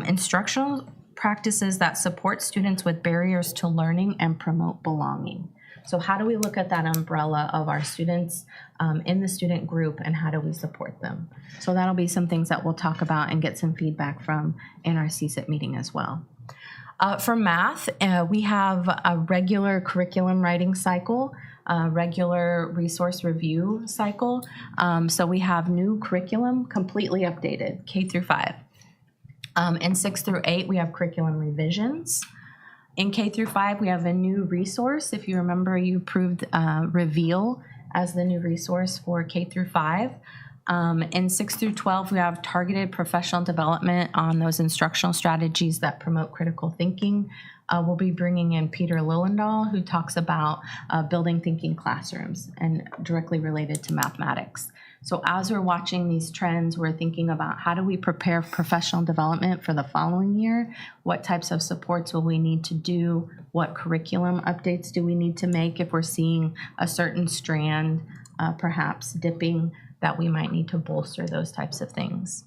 instructional practices that support students with barriers to learning and promote belonging. So how do we look at that umbrella of our students in the student group and how do we support them? So that'll be some things that we'll talk about and get some feedback from in our CSIP meeting as well. For math, we have a regular curriculum writing cycle, regular resource review cycle. So we have new curriculum completely updated, K through 5. In 6 through 8, we have curriculum revisions. In K through 5, we have a new resource. If you remember, you approved Reveal as the new resource for K through 5. In 6 through 12, we have targeted professional development on those instructional strategies that promote critical thinking. We'll be bringing in Peter Lillendahl, who talks about building thinking classrooms and directly related to mathematics. So as we're watching these trends, we're thinking about how do we prepare professional development for the following year? What types of supports will we need to do? What curriculum updates do we need to make if we're seeing a certain strand perhaps dipping that we might need to bolster those types of things?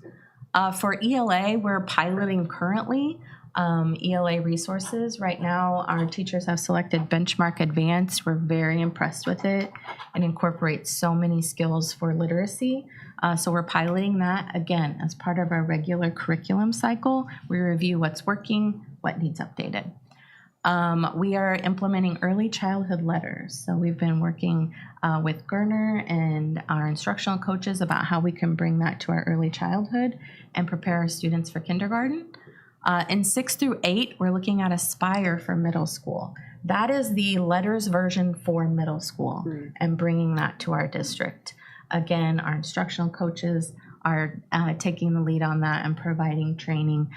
For ELA, we're piloting currently ELA resources. Right now, our teachers have selected Benchmark Advanced. We're very impressed with it. It incorporates so many skills for literacy. So we're piloting that, again, as part of our regular curriculum cycle. We review what's working, what needs updated. We are implementing early childhood letters. So we've been working with Gerner and our instructional coaches about how we can bring that to our early childhood and prepare our students for kindergarten. In 6 through 8, we're looking at Aspire for middle school. That is the letters version for middle school and bringing that to our district. Again, our instructional coaches are taking the lead on that and providing training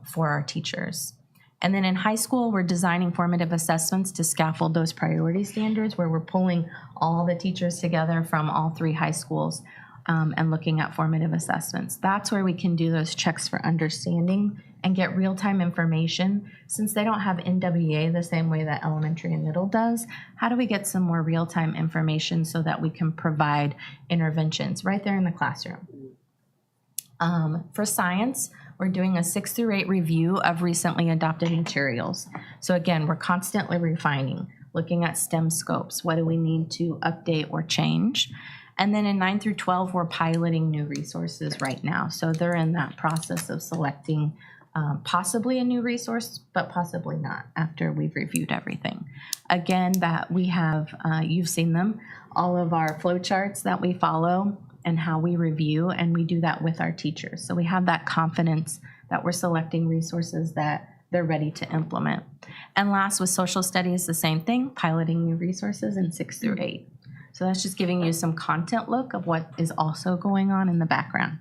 for our teachers. And then in high school, we're designing formative assessments to scaffold those priority standards where we're pulling all the teachers together from all 3 high schools and looking at formative assessments. That's where we can do those checks for understanding and get real-time information. Since they don't have NWEA the same way that elementary and middle does, how do we get some more real-time information so that we can provide interventions right there in the classroom? For science, we're doing a 6 through 8 review of recently adopted materials. So again, we're constantly refining, looking at STEM scopes. What do we need to update or change? And then in 9 through 12, we're piloting new resources right now. So they're in that process of selecting possibly a new resource, but possibly not after we've reviewed everything. Again, that we have, you've seen them, all of our flow charts that we follow and how we review, and we do that with our teachers. So we have that confidence that we're selecting resources that they're ready to implement. And last, with social studies, the same thing, piloting new resources in 6 through 8. So that's just giving you some content look of what is also going on in the background.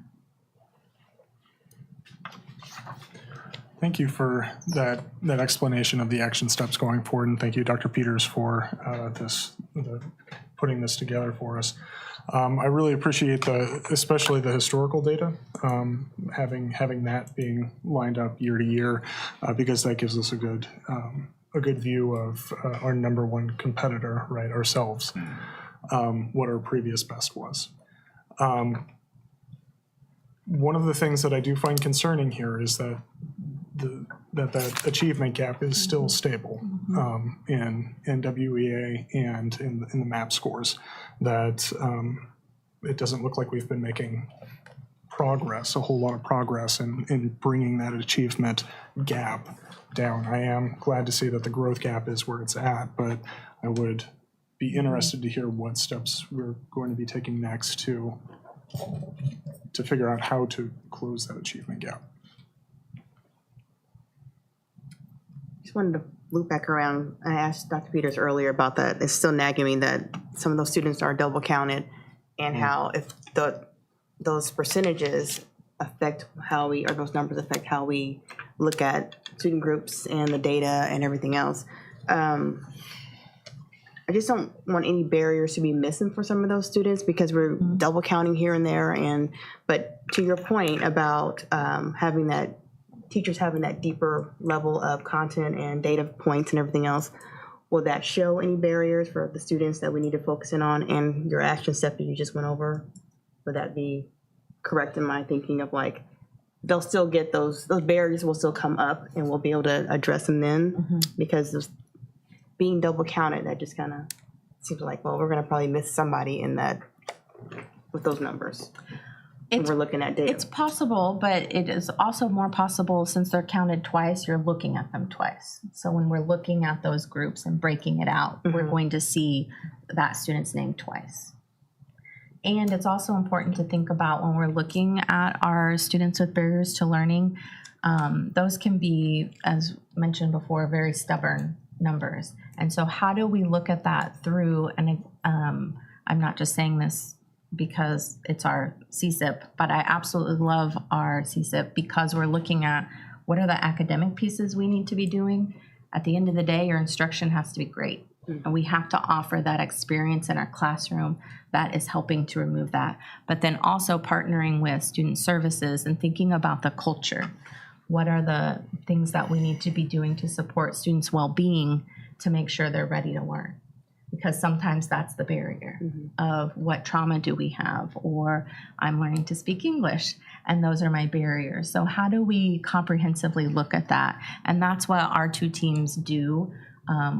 Thank you for that explanation of the action steps going forward, and thank you, Dr. Peters, for putting this together for us. I really appreciate especially the historical data, having that being lined up year to year, because that gives us a good view of our number one competitor, right, ourselves, what our previous best was. One of the things that I do find concerning here is that that achievement gap is still stable in NWEA and in the MAP scores. That it doesn't look like we've been making progress, a whole lot of progress in bringing that achievement gap down. I am glad to see that the growth gap is where it's at, but I would be interested to hear what steps we're going to be taking next to figure out how to close that achievement gap. Just wanted to loop back around. I asked Dr. Peters earlier about that. It's still nagging me that some of those students are double counted, and how if those percentages affect how we, or those numbers affect how we look at student groups and the data and everything else. I just don't want any barriers to be missing for some of those students because we're double counting here and there. But to your point about having that, teachers having that deeper level of content and data points and everything else, will that show any barriers for the students that we need to focus in on? And your action step that you just went over, would that be correct in my thinking of like, they'll still get those barriers will still come up and we'll be able to address them then? Because of being double counted, that just kind of seems like, well, we're going to probably miss somebody in that with those numbers. When we're looking at data. It's possible, but it is also more possible since they're counted twice, you're looking at them twice. So when we're looking at those groups and breaking it out, we're going to see that student's name twice. And it's also important to think about when we're looking at our students with barriers to learning, those can be, as mentioned before, very stubborn numbers. And so how do we look at that through, and I'm not just saying this because it's our CSIP, but I absolutely love our CSIP because we're looking at what are the academic pieces we need to be doing. At the end of the day, your instruction has to be great. And we have to offer that experience in our classroom that is helping to remove that. But then also partnering with student services and thinking about the culture. What are the things that we need to be doing to support students' well-being to make sure they're ready to learn? Because sometimes that's the barrier of what trauma do we have, or I'm learning to speak English, and those are my barriers. So how do we comprehensively look at that? And that's what our two teams do.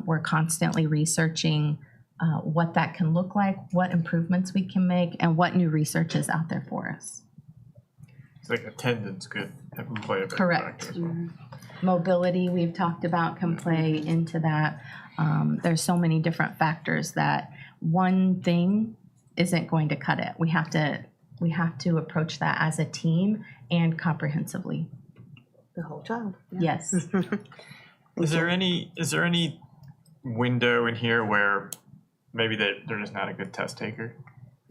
We're constantly researching what that can look like, what improvements we can make, and what new research is out there for us. It's like attendance could play a big Correct. factor as well. Mobility, we've talked about, can play into that. There's so many different factors that one thing isn't going to cut it. We have to approach that as a team and comprehensively. The whole child. Yes. Is there any window in here where maybe they're just not a good test taker?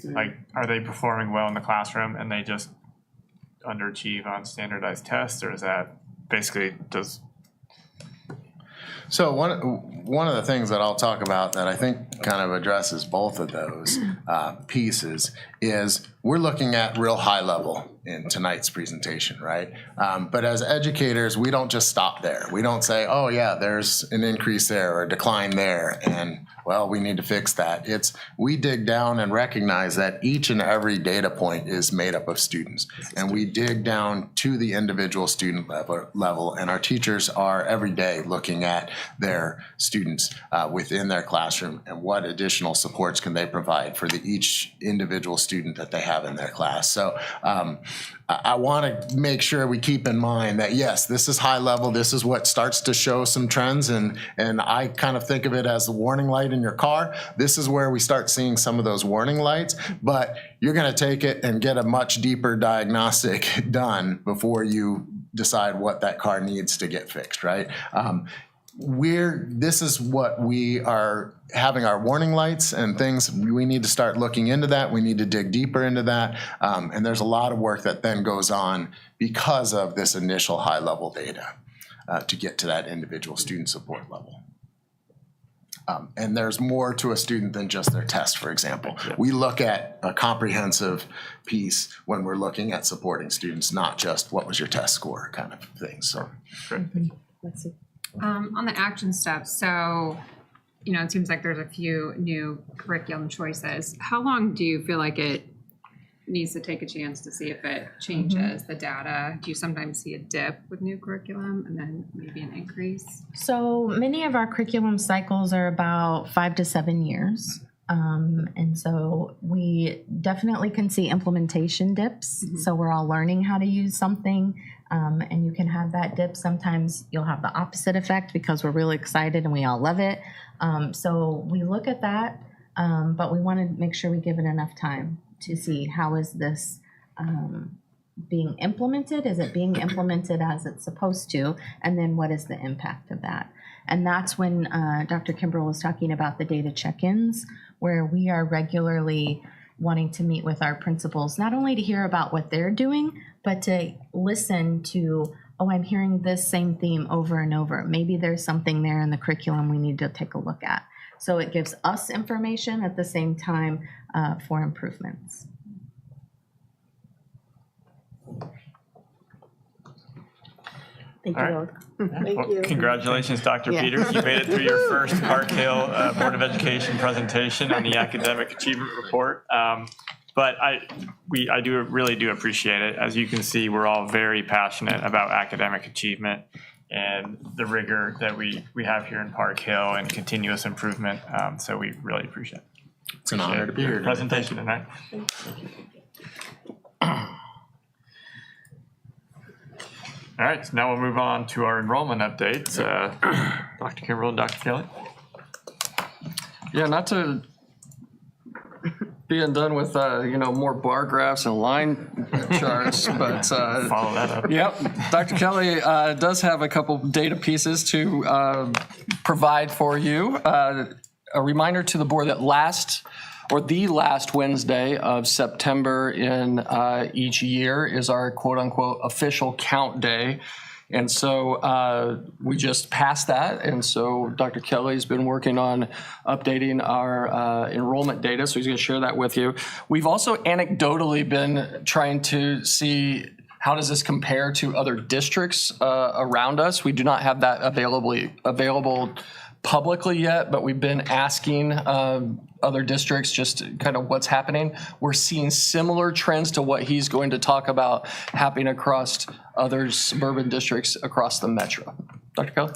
Like, are they performing well in the classroom and they just underachieve on standardized tests, or is that basically does? So one of the things that I'll talk about that I think kind of addresses both of those pieces is we're looking at real high level in tonight's presentation, right? But as educators, we don't just stop there. We don't say, oh yeah, there's an increase there or a decline there, and well, we need to fix that. We dig down and recognize that each and every data point is made up of students. And we dig down to the individual student level, and our teachers are every day looking at their students within their classroom and what additional supports can they provide for each individual student that they have in their class. So I want to make sure we keep in mind that, yes, this is high level. This is what starts to show some trends. And I kind of think of it as the warning light in your car. This is where we start seeing some of those warning lights. But you're going to take it and get a much deeper diagnostic done before you decide what that car needs to get fixed, right? This is what we are having our warning lights and things. We need to start looking into that. We need to dig deeper into that. And there's a lot of work that then goes on because of this initial high level data to get to that individual student support level. And there's more to a student than just their test, for example. We look at a comprehensive piece when we're looking at supporting students, not just what was your test score kind of thing. So, Let's see. On the action steps, so, it seems like there's a few new curriculum choices. How long do you feel like it needs to take a chance to see if it changes the data? Do you sometimes see a dip with new curriculum and then maybe an increase? So many of our curriculum cycles are about 5 to 7 years. And so we definitely can see implementation dips. So we're all learning how to use something. And you can have that dip. Sometimes you'll have the opposite effect because we're really excited and we all love it. So we look at that. but we want to make sure we give it enough time to see how is this being implemented? Is it being implemented as it's supposed to? And then what is the impact of that? And that's when Dr. Kimbrell was talking about the data check-ins, where we are regularly wanting to meet with our principals, not only to hear about what they're doing, but to listen to, oh, I'm hearing this same theme over and over. Maybe there's something there in the curriculum we need to take a look at. So it gives us information at the same time for improvements. Thank All you, right. Lord. Well, congratulations, Dr. Yeah. Peters. You made it through your first Park Hill Board of Education presentation on the academic achievement report. But I really do appreciate it. As you can see, we're all very passionate about academic achievement and the rigor that we have here in Park Hill and continuous improvement. So we really appreciate it. It's an honor to be here. Presentation tonight. All right, so now we'll move on to our enrollment updates. Dr. Kimbrell and Dr. Kelly. Yeah, not to being done with, more bar graphs and line charts, but. Follow that up. Yep, Dr. Kelly does have a couple data pieces to provide for you. A reminder to the board that the last Wednesday of September in each year is our quote-unquote official count day. And so we just passed that. And so Dr. Kelly's been working on updating our enrollment data. So he's going to share that with you. We've also anecdotally been trying to see how does this compare to other districts around us. We do not have that available publicly yet, but we've been asking other districts just kind of what's happening. We're seeing similar trends to what he's going to talk about happening across other suburban districts across the metro. Dr. Kelly?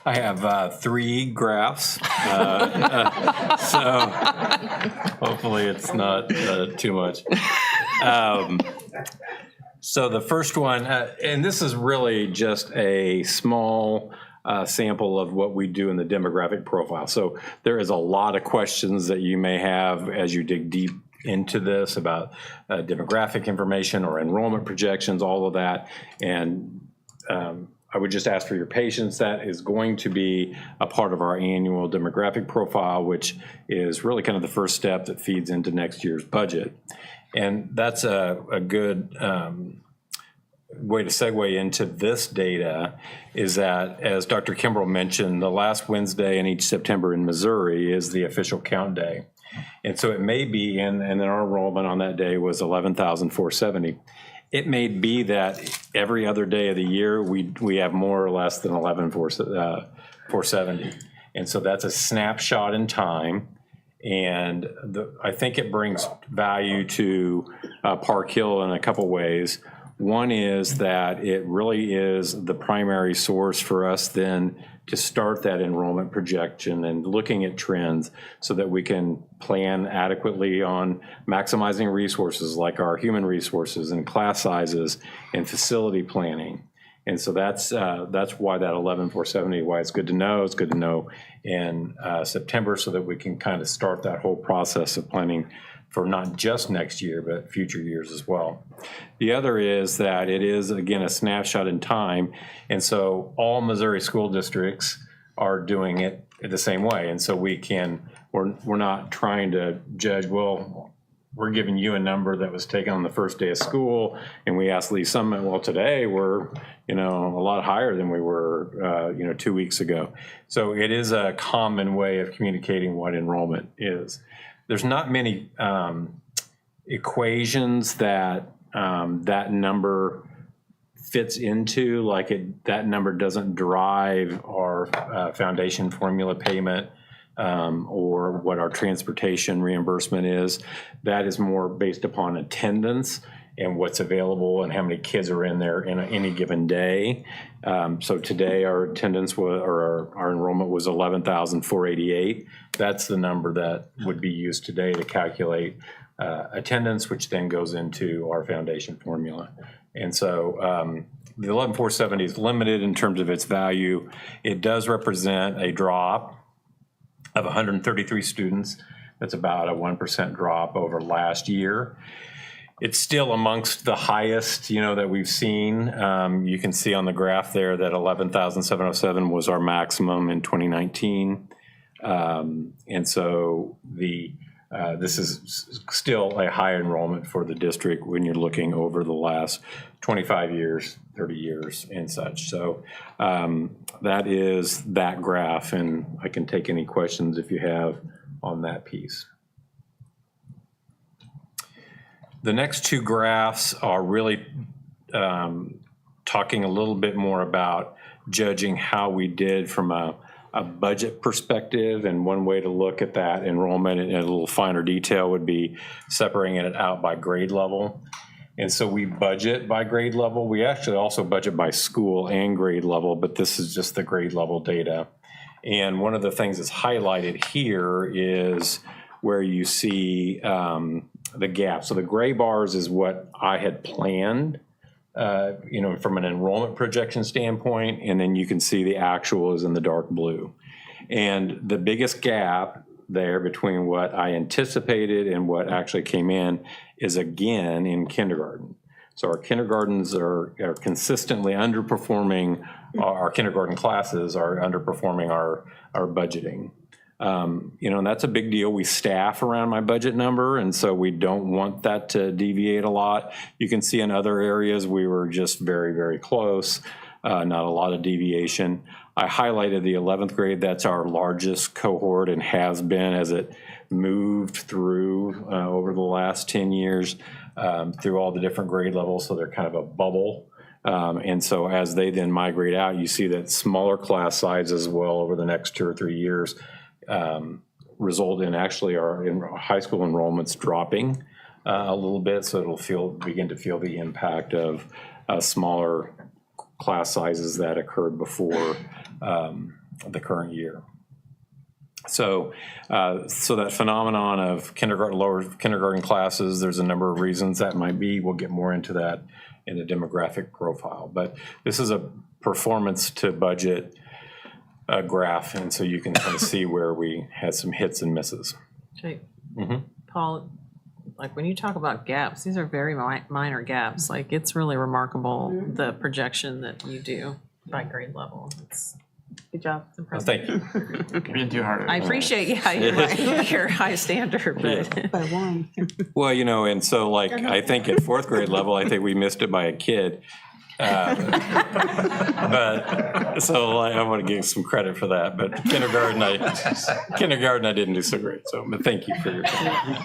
I have 3 graphs, so hopefully it's not too much. So the first one, and this is really just a small sample of what we do in the demographic profile. So there is a lot of questions that you may have as you dig deep into this about demographic information or enrollment projections, all of that. And I would just ask for your patience. That is going to be a part of our annual demographic profile, which is really kind of the first step that feeds into next year's budget. And that's a good way to segue into this data is that, as Dr. Kimbrell mentioned, the last Wednesday in each September in Missouri is the official count day. And so it may be, and then our enrollment on that day was 11,470. It may be that every other day of the year, we have more or less than 11,470. And so that's a snapshot in time. And I think it brings value to Park Hill in a couple ways. One is that it really is the primary source for us then to start that enrollment projection and looking at trends so that we can plan adequately on maximizing resources like our human resources and class sizes and facility planning. And so that's why that 11,470, why it's good to know. It's good to know in September so that we can kind of start that whole process of planning for not just next year, but future years as well. The other is that it is, again, a snapshot in time. And so all Missouri school districts are doing it the same way. And so we're not trying to judge, well, we're giving you a number that was taken on the first day of school, and we asked Lee Summit, well, today we're, a lot higher than we were, 2 weeks ago. So it is a common way of communicating what enrollment is. There's not many equations that that number fits into, that number doesn't drive our foundation formula payment or what our transportation reimbursement is. That is more based upon attendance and what's available and how many kids are in there in any given day. So today our attendance our enrollment was 11,488. That's the number that would be used today to calculate attendance, which then goes into our foundation formula. And so the 11,470 is limited in terms of its value. It does represent a drop of 133 students. That's about a 1% drop over last year. It's still amongst the highest, that we've seen. You can see on the graph there that 11,707 was our maximum in 2019. And so this is still a high enrollment for the district when you're looking over the last 25 years, 30 years and such. So that is that graph, and I can take any questions if you have on that piece. The next two graphs are really talking a little bit more about judging how we did from a budget perspective, and one way to look at that enrollment in a little finer detail would be separating it out by grade level. And so we budget by grade level. We actually also budget by school and grade level, but this is just the grade level data. And one of the things that's highlighted here is where you see the gap. So the gray bars is what I had planned, from an enrollment projection standpoint, and then you can see the actual is in the dark blue. And the biggest gap there between what I anticipated and what actually came in is again in kindergarten. So our kindergartens are consistently underperforming, our kindergarten classes are underperforming our budgeting. And that's a big deal. We staff around my budget number, and so we don't want that to deviate a lot. You can see in other areas we were just very, very close, not a lot of deviation. I highlighted the 11th grade. That's our largest cohort and has been as it moved through over the last 10 years through all the different grade levels, so they're kind of a bubble. And so as they then migrate out, you see that smaller class sizes will over the next 2 or 3 years result in actually our high school enrollments dropping a little bit, so it'll begin to feel the impact of smaller class sizes that occurred before the current year. So that phenomenon of lower kindergarten classes, there's a number of reasons that might be. We'll get more into that in the demographic profile, but this is a performance to budget graph, and so you can kind of see where we had some hits and misses. Okay. Paul, like when you talk about gaps, these are very minor gaps. Like it's really remarkable the projection that you do by grade level. Good job. It's impressive. Thank you. Being too hard. I appreciate your high standard, but By one. Well, and so I think at 4th grade level, I think we missed it by a kid. But so I want to give some credit for that. But kindergarten, I didn't do so great. So, but thank you for your time.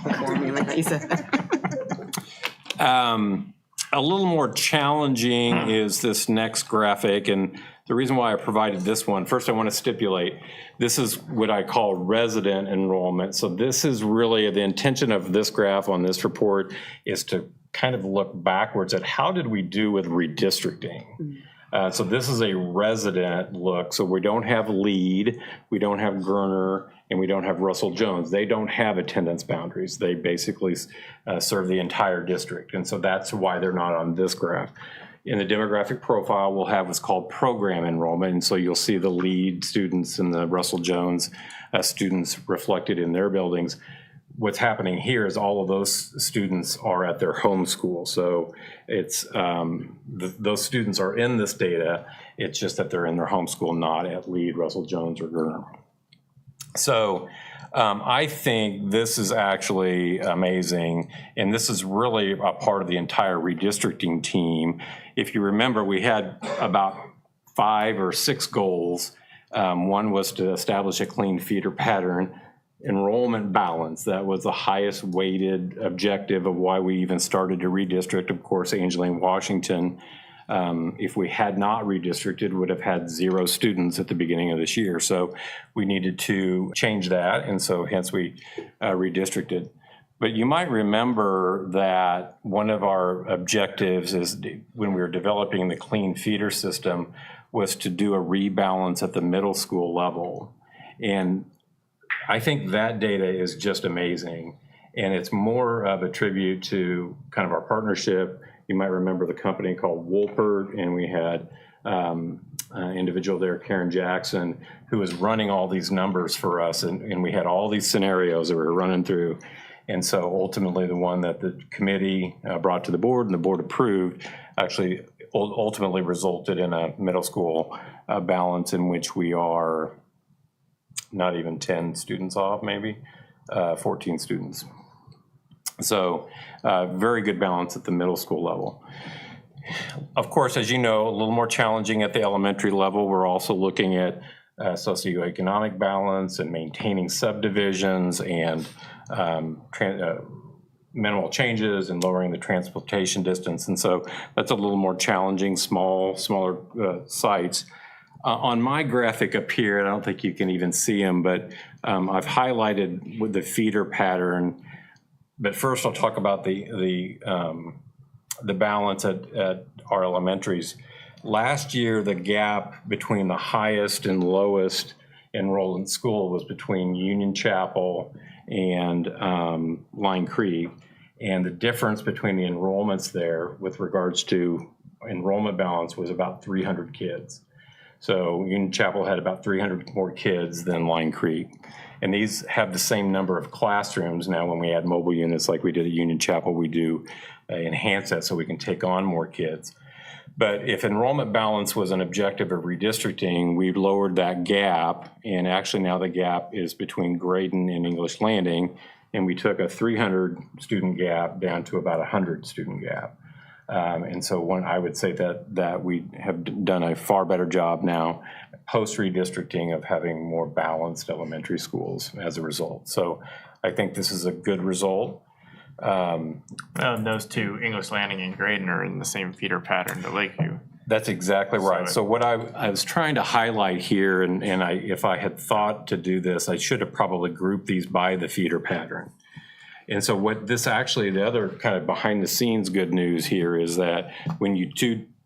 A little more challenging is this next graphic, and the reason why I provided this one, first I want to stipulate, this is what I call resident enrollment. So this is really the intention of this graph on this report is to kind of look backwards at how did we do with redistricting. So this is a resident look. So we don't have Lead, we don't have Gerner, and we don't have Russell Jones. They don't have attendance boundaries. They basically serve the entire district. And so that's why they're not on this graph. In the demographic profile, we'll have what's called program enrollment. And so you'll see the Lead students and the Russell Jones students reflected in their buildings. What's happening here is all of those students are at their home school. So it's those students are in this data. It's just that they're in their home school, not at Lead, Russell Jones, or Gerner. So I think this is actually amazing, and this is really a part of the entire redistricting team. If you remember, we had about 5 or 6 goals. One was to establish a clean feeder pattern. Enrollment balance, that was the highest weighted objective of why we even started to redistrict. Of course, Angeline Washington, if we had not redistricted, would have had 0 students at the beginning of this year. So we needed to change that, and so hence we redistricted. But you might remember that one of our objectives is when we were developing the clean feeder system was to do a rebalance at the middle school level. And I think that data is just amazing, and it's more of a tribute to kind of our partnership. You might remember the company called Wolpert, and we had individual there, Karen Jackson, who was running all these numbers for us, and we had all these scenarios that we were running through. And so ultimately, the one that the committee brought to the board and the board approved actually ultimately resulted in a middle school balance in which we are not even 10 students off, maybe 14 students. So very good balance at the middle school level. Of course, as you know, a little more challenging at the elementary level. We're also looking at socioeconomic balance and maintaining subdivisions and minimal changes and lowering the transportation distance. And so that's a little more challenging, smaller sites. On my graphic up here, I don't think you can even see them, but I've highlighted with the feeder pattern. But first I'll talk about the balance at our elementaries. Last year, the gap between the highest and lowest enrolled in school was between Union Chapel and Line Creek. And the difference between the enrollments there with regards to enrollment balance was about 300 kids. So Union Chapel had about 300 more kids than Line Creek. And these have the same number of classrooms. Now, when we add mobile units like we did at Union Chapel, we do enhance that so we can take on more kids. But if enrollment balance was an objective of redistricting, we lowered that gap. And actually now the gap is between Graydon and English Landing. And we took a 300 student gap down to about a 100 student gap. And so I would say that we have done a far better job now post redistricting of having more balanced elementary schools as a result. So I think this is a good result. Those two, English Landing and Graydon, are in the same feeder pattern to Lakeview. That's exactly right. So what I was trying to highlight here, and if I had thought to do this, I should have probably grouped these by the feeder pattern. And so what this actually, the other kind of behind the scenes good news here is that when you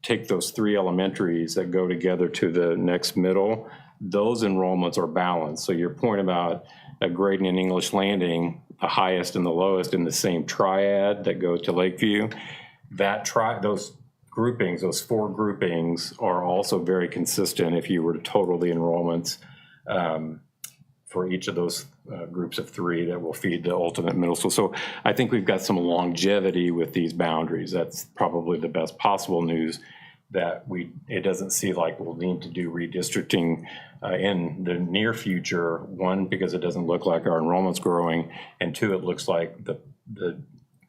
take those three elementaries that go together to the next middle, those enrollments are balanced. So your point about Graydon and English Landing, the highest and the lowest in the same triad that go to Lakeview, those groupings, those four groupings are also very consistent if you were to total the enrollments for each of those groups of three that will feed the ultimate middle school. So I think we've got some longevity with these boundaries. That's probably the best possible news, that it doesn't seem like we'll need to do redistricting in the near future. One, because it doesn't look like our enrollment's growing, and two, it looks like the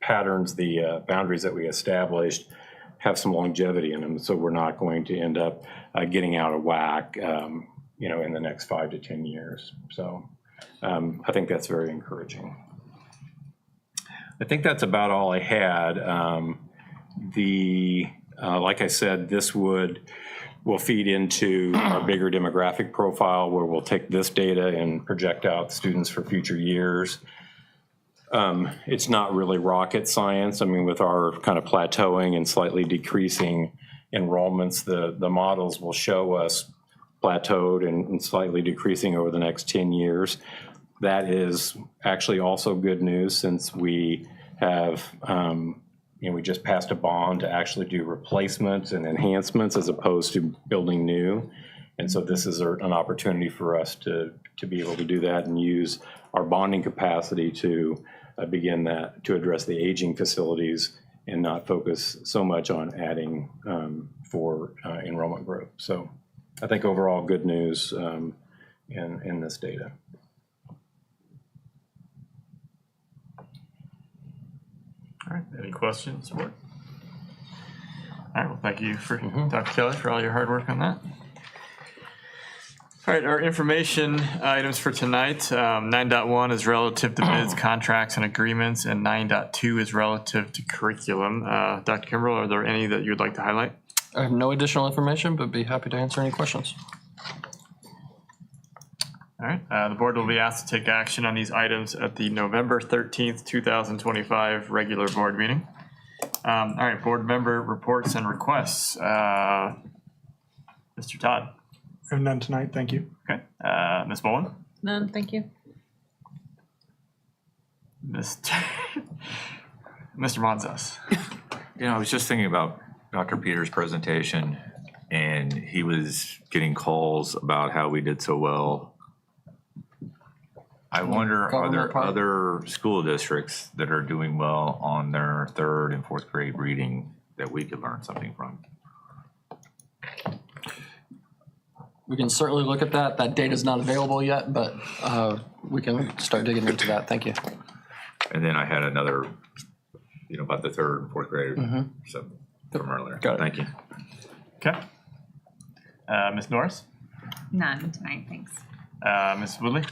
patterns, the boundaries that we established have some longevity in them, so we're not going to end up getting out of whack in the next 5 to 10 years. So I think that's very encouraging. I think that's about all I had. Like I said, this will feed into our bigger demographic profile, where we'll take this data and project out students for future years. It's not really rocket science. I mean, with our kind of plateauing and slightly decreasing enrollments, the models will show us plateaued and slightly decreasing over the next 10 years. That is actually also good news, since we have, we just passed a bond to actually do replacements and enhancements as opposed to building new. And so this is an opportunity for us to be able to do that and use our bonding capacity to begin that, to address the aging facilities and not focus so much on adding for enrollment growth. So I think overall good news in this data. All right, any questions? All right, well, thank you Dr. Kelly for all your hard work on that. All right, our information items for tonight, 9.1 is relative to bids, contracts, and agreements, and 9.2 is relative to curriculum. Dr. Kimbrell, are there any that you'd like to highlight? I have no additional information, but be happy to answer any questions. All right, the board will be asked to take action on these items at the November 13th, 2025 regular board meeting. All right, board member reports and requests. Mr. Todd. I have none tonight, thank you. Okay, Ms. Bowen. None, thank you. Mr. Monzos. I was just thinking about Dr. Peters' presentation. and he was getting calls about how we did so well. I wonder, are Government there part? other school districts that are doing well on their 3rd and 4th grade reading that we could learn something from? We can certainly look at that. That data's not available yet, but we can start digging into that. Thank you. And then I had another, about the 3rd and 4th grade, so from earlier. Got it. Thank you. Okay. Ms. Norris? None tonight, thanks. Ms. Woodley?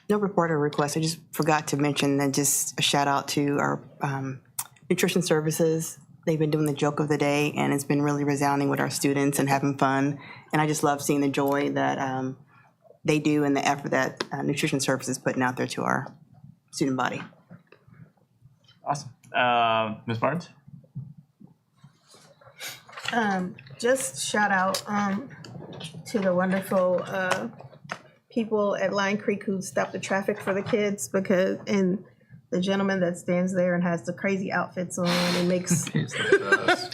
No report or request. I just forgot to mention that just a shout out to our nutrition services. They've been doing the joke of the day, and it's been really resounding with our students and having fun. And I just love seeing the joy that they do and the effort that nutrition services is putting out there to our student body. Awesome. Ms. Barnes? Just shout out to the wonderful people at Lion Creek who stopped the traffic for the kids and the gentleman that stands there and has the crazy outfits on and makes,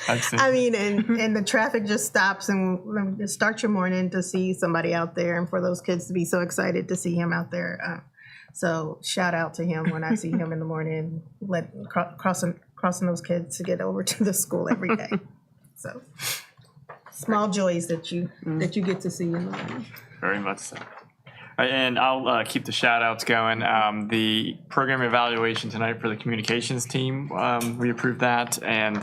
I mean, and the traffic just stops and just start your morning to see somebody out there and for those kids to be so excited to see him out there. So shout out to him when I see him in the morning, crossing those kids to get over to the school every day. So small joys that you get to see in the morning. Very much so. And I'll keep the shout outs going. The program evaluation tonight for the communications team, we approved that. And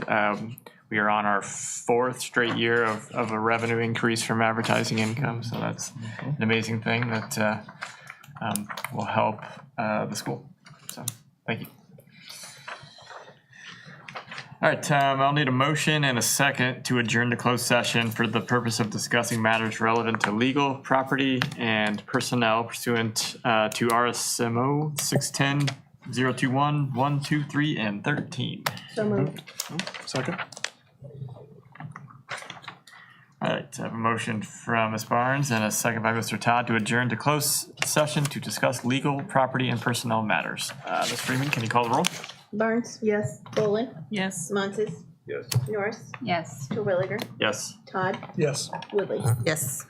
we are on our 4th straight year of a revenue increase from advertising income. So that's an amazing thing that will help the school. So thank you. All right, I'll need a motion and a second to adjourn to closed session for the purpose of discussing matters relevant to legal, property, and personnel pursuant to RSMO 610-021, 1, 2, 3, and 13. So moved. Second? All right, I have a motion from Ms. Barnes and a second by Mr. Todd to adjourn to closed session to discuss legal, property, and personnel matters. Ms. Freeman, can you call the roll? Barnes, yes. Boland, Yes. Montes, Yes. Norris, Yes. Terwilliger, Yes. Todd, Yes. Woodley. Yes.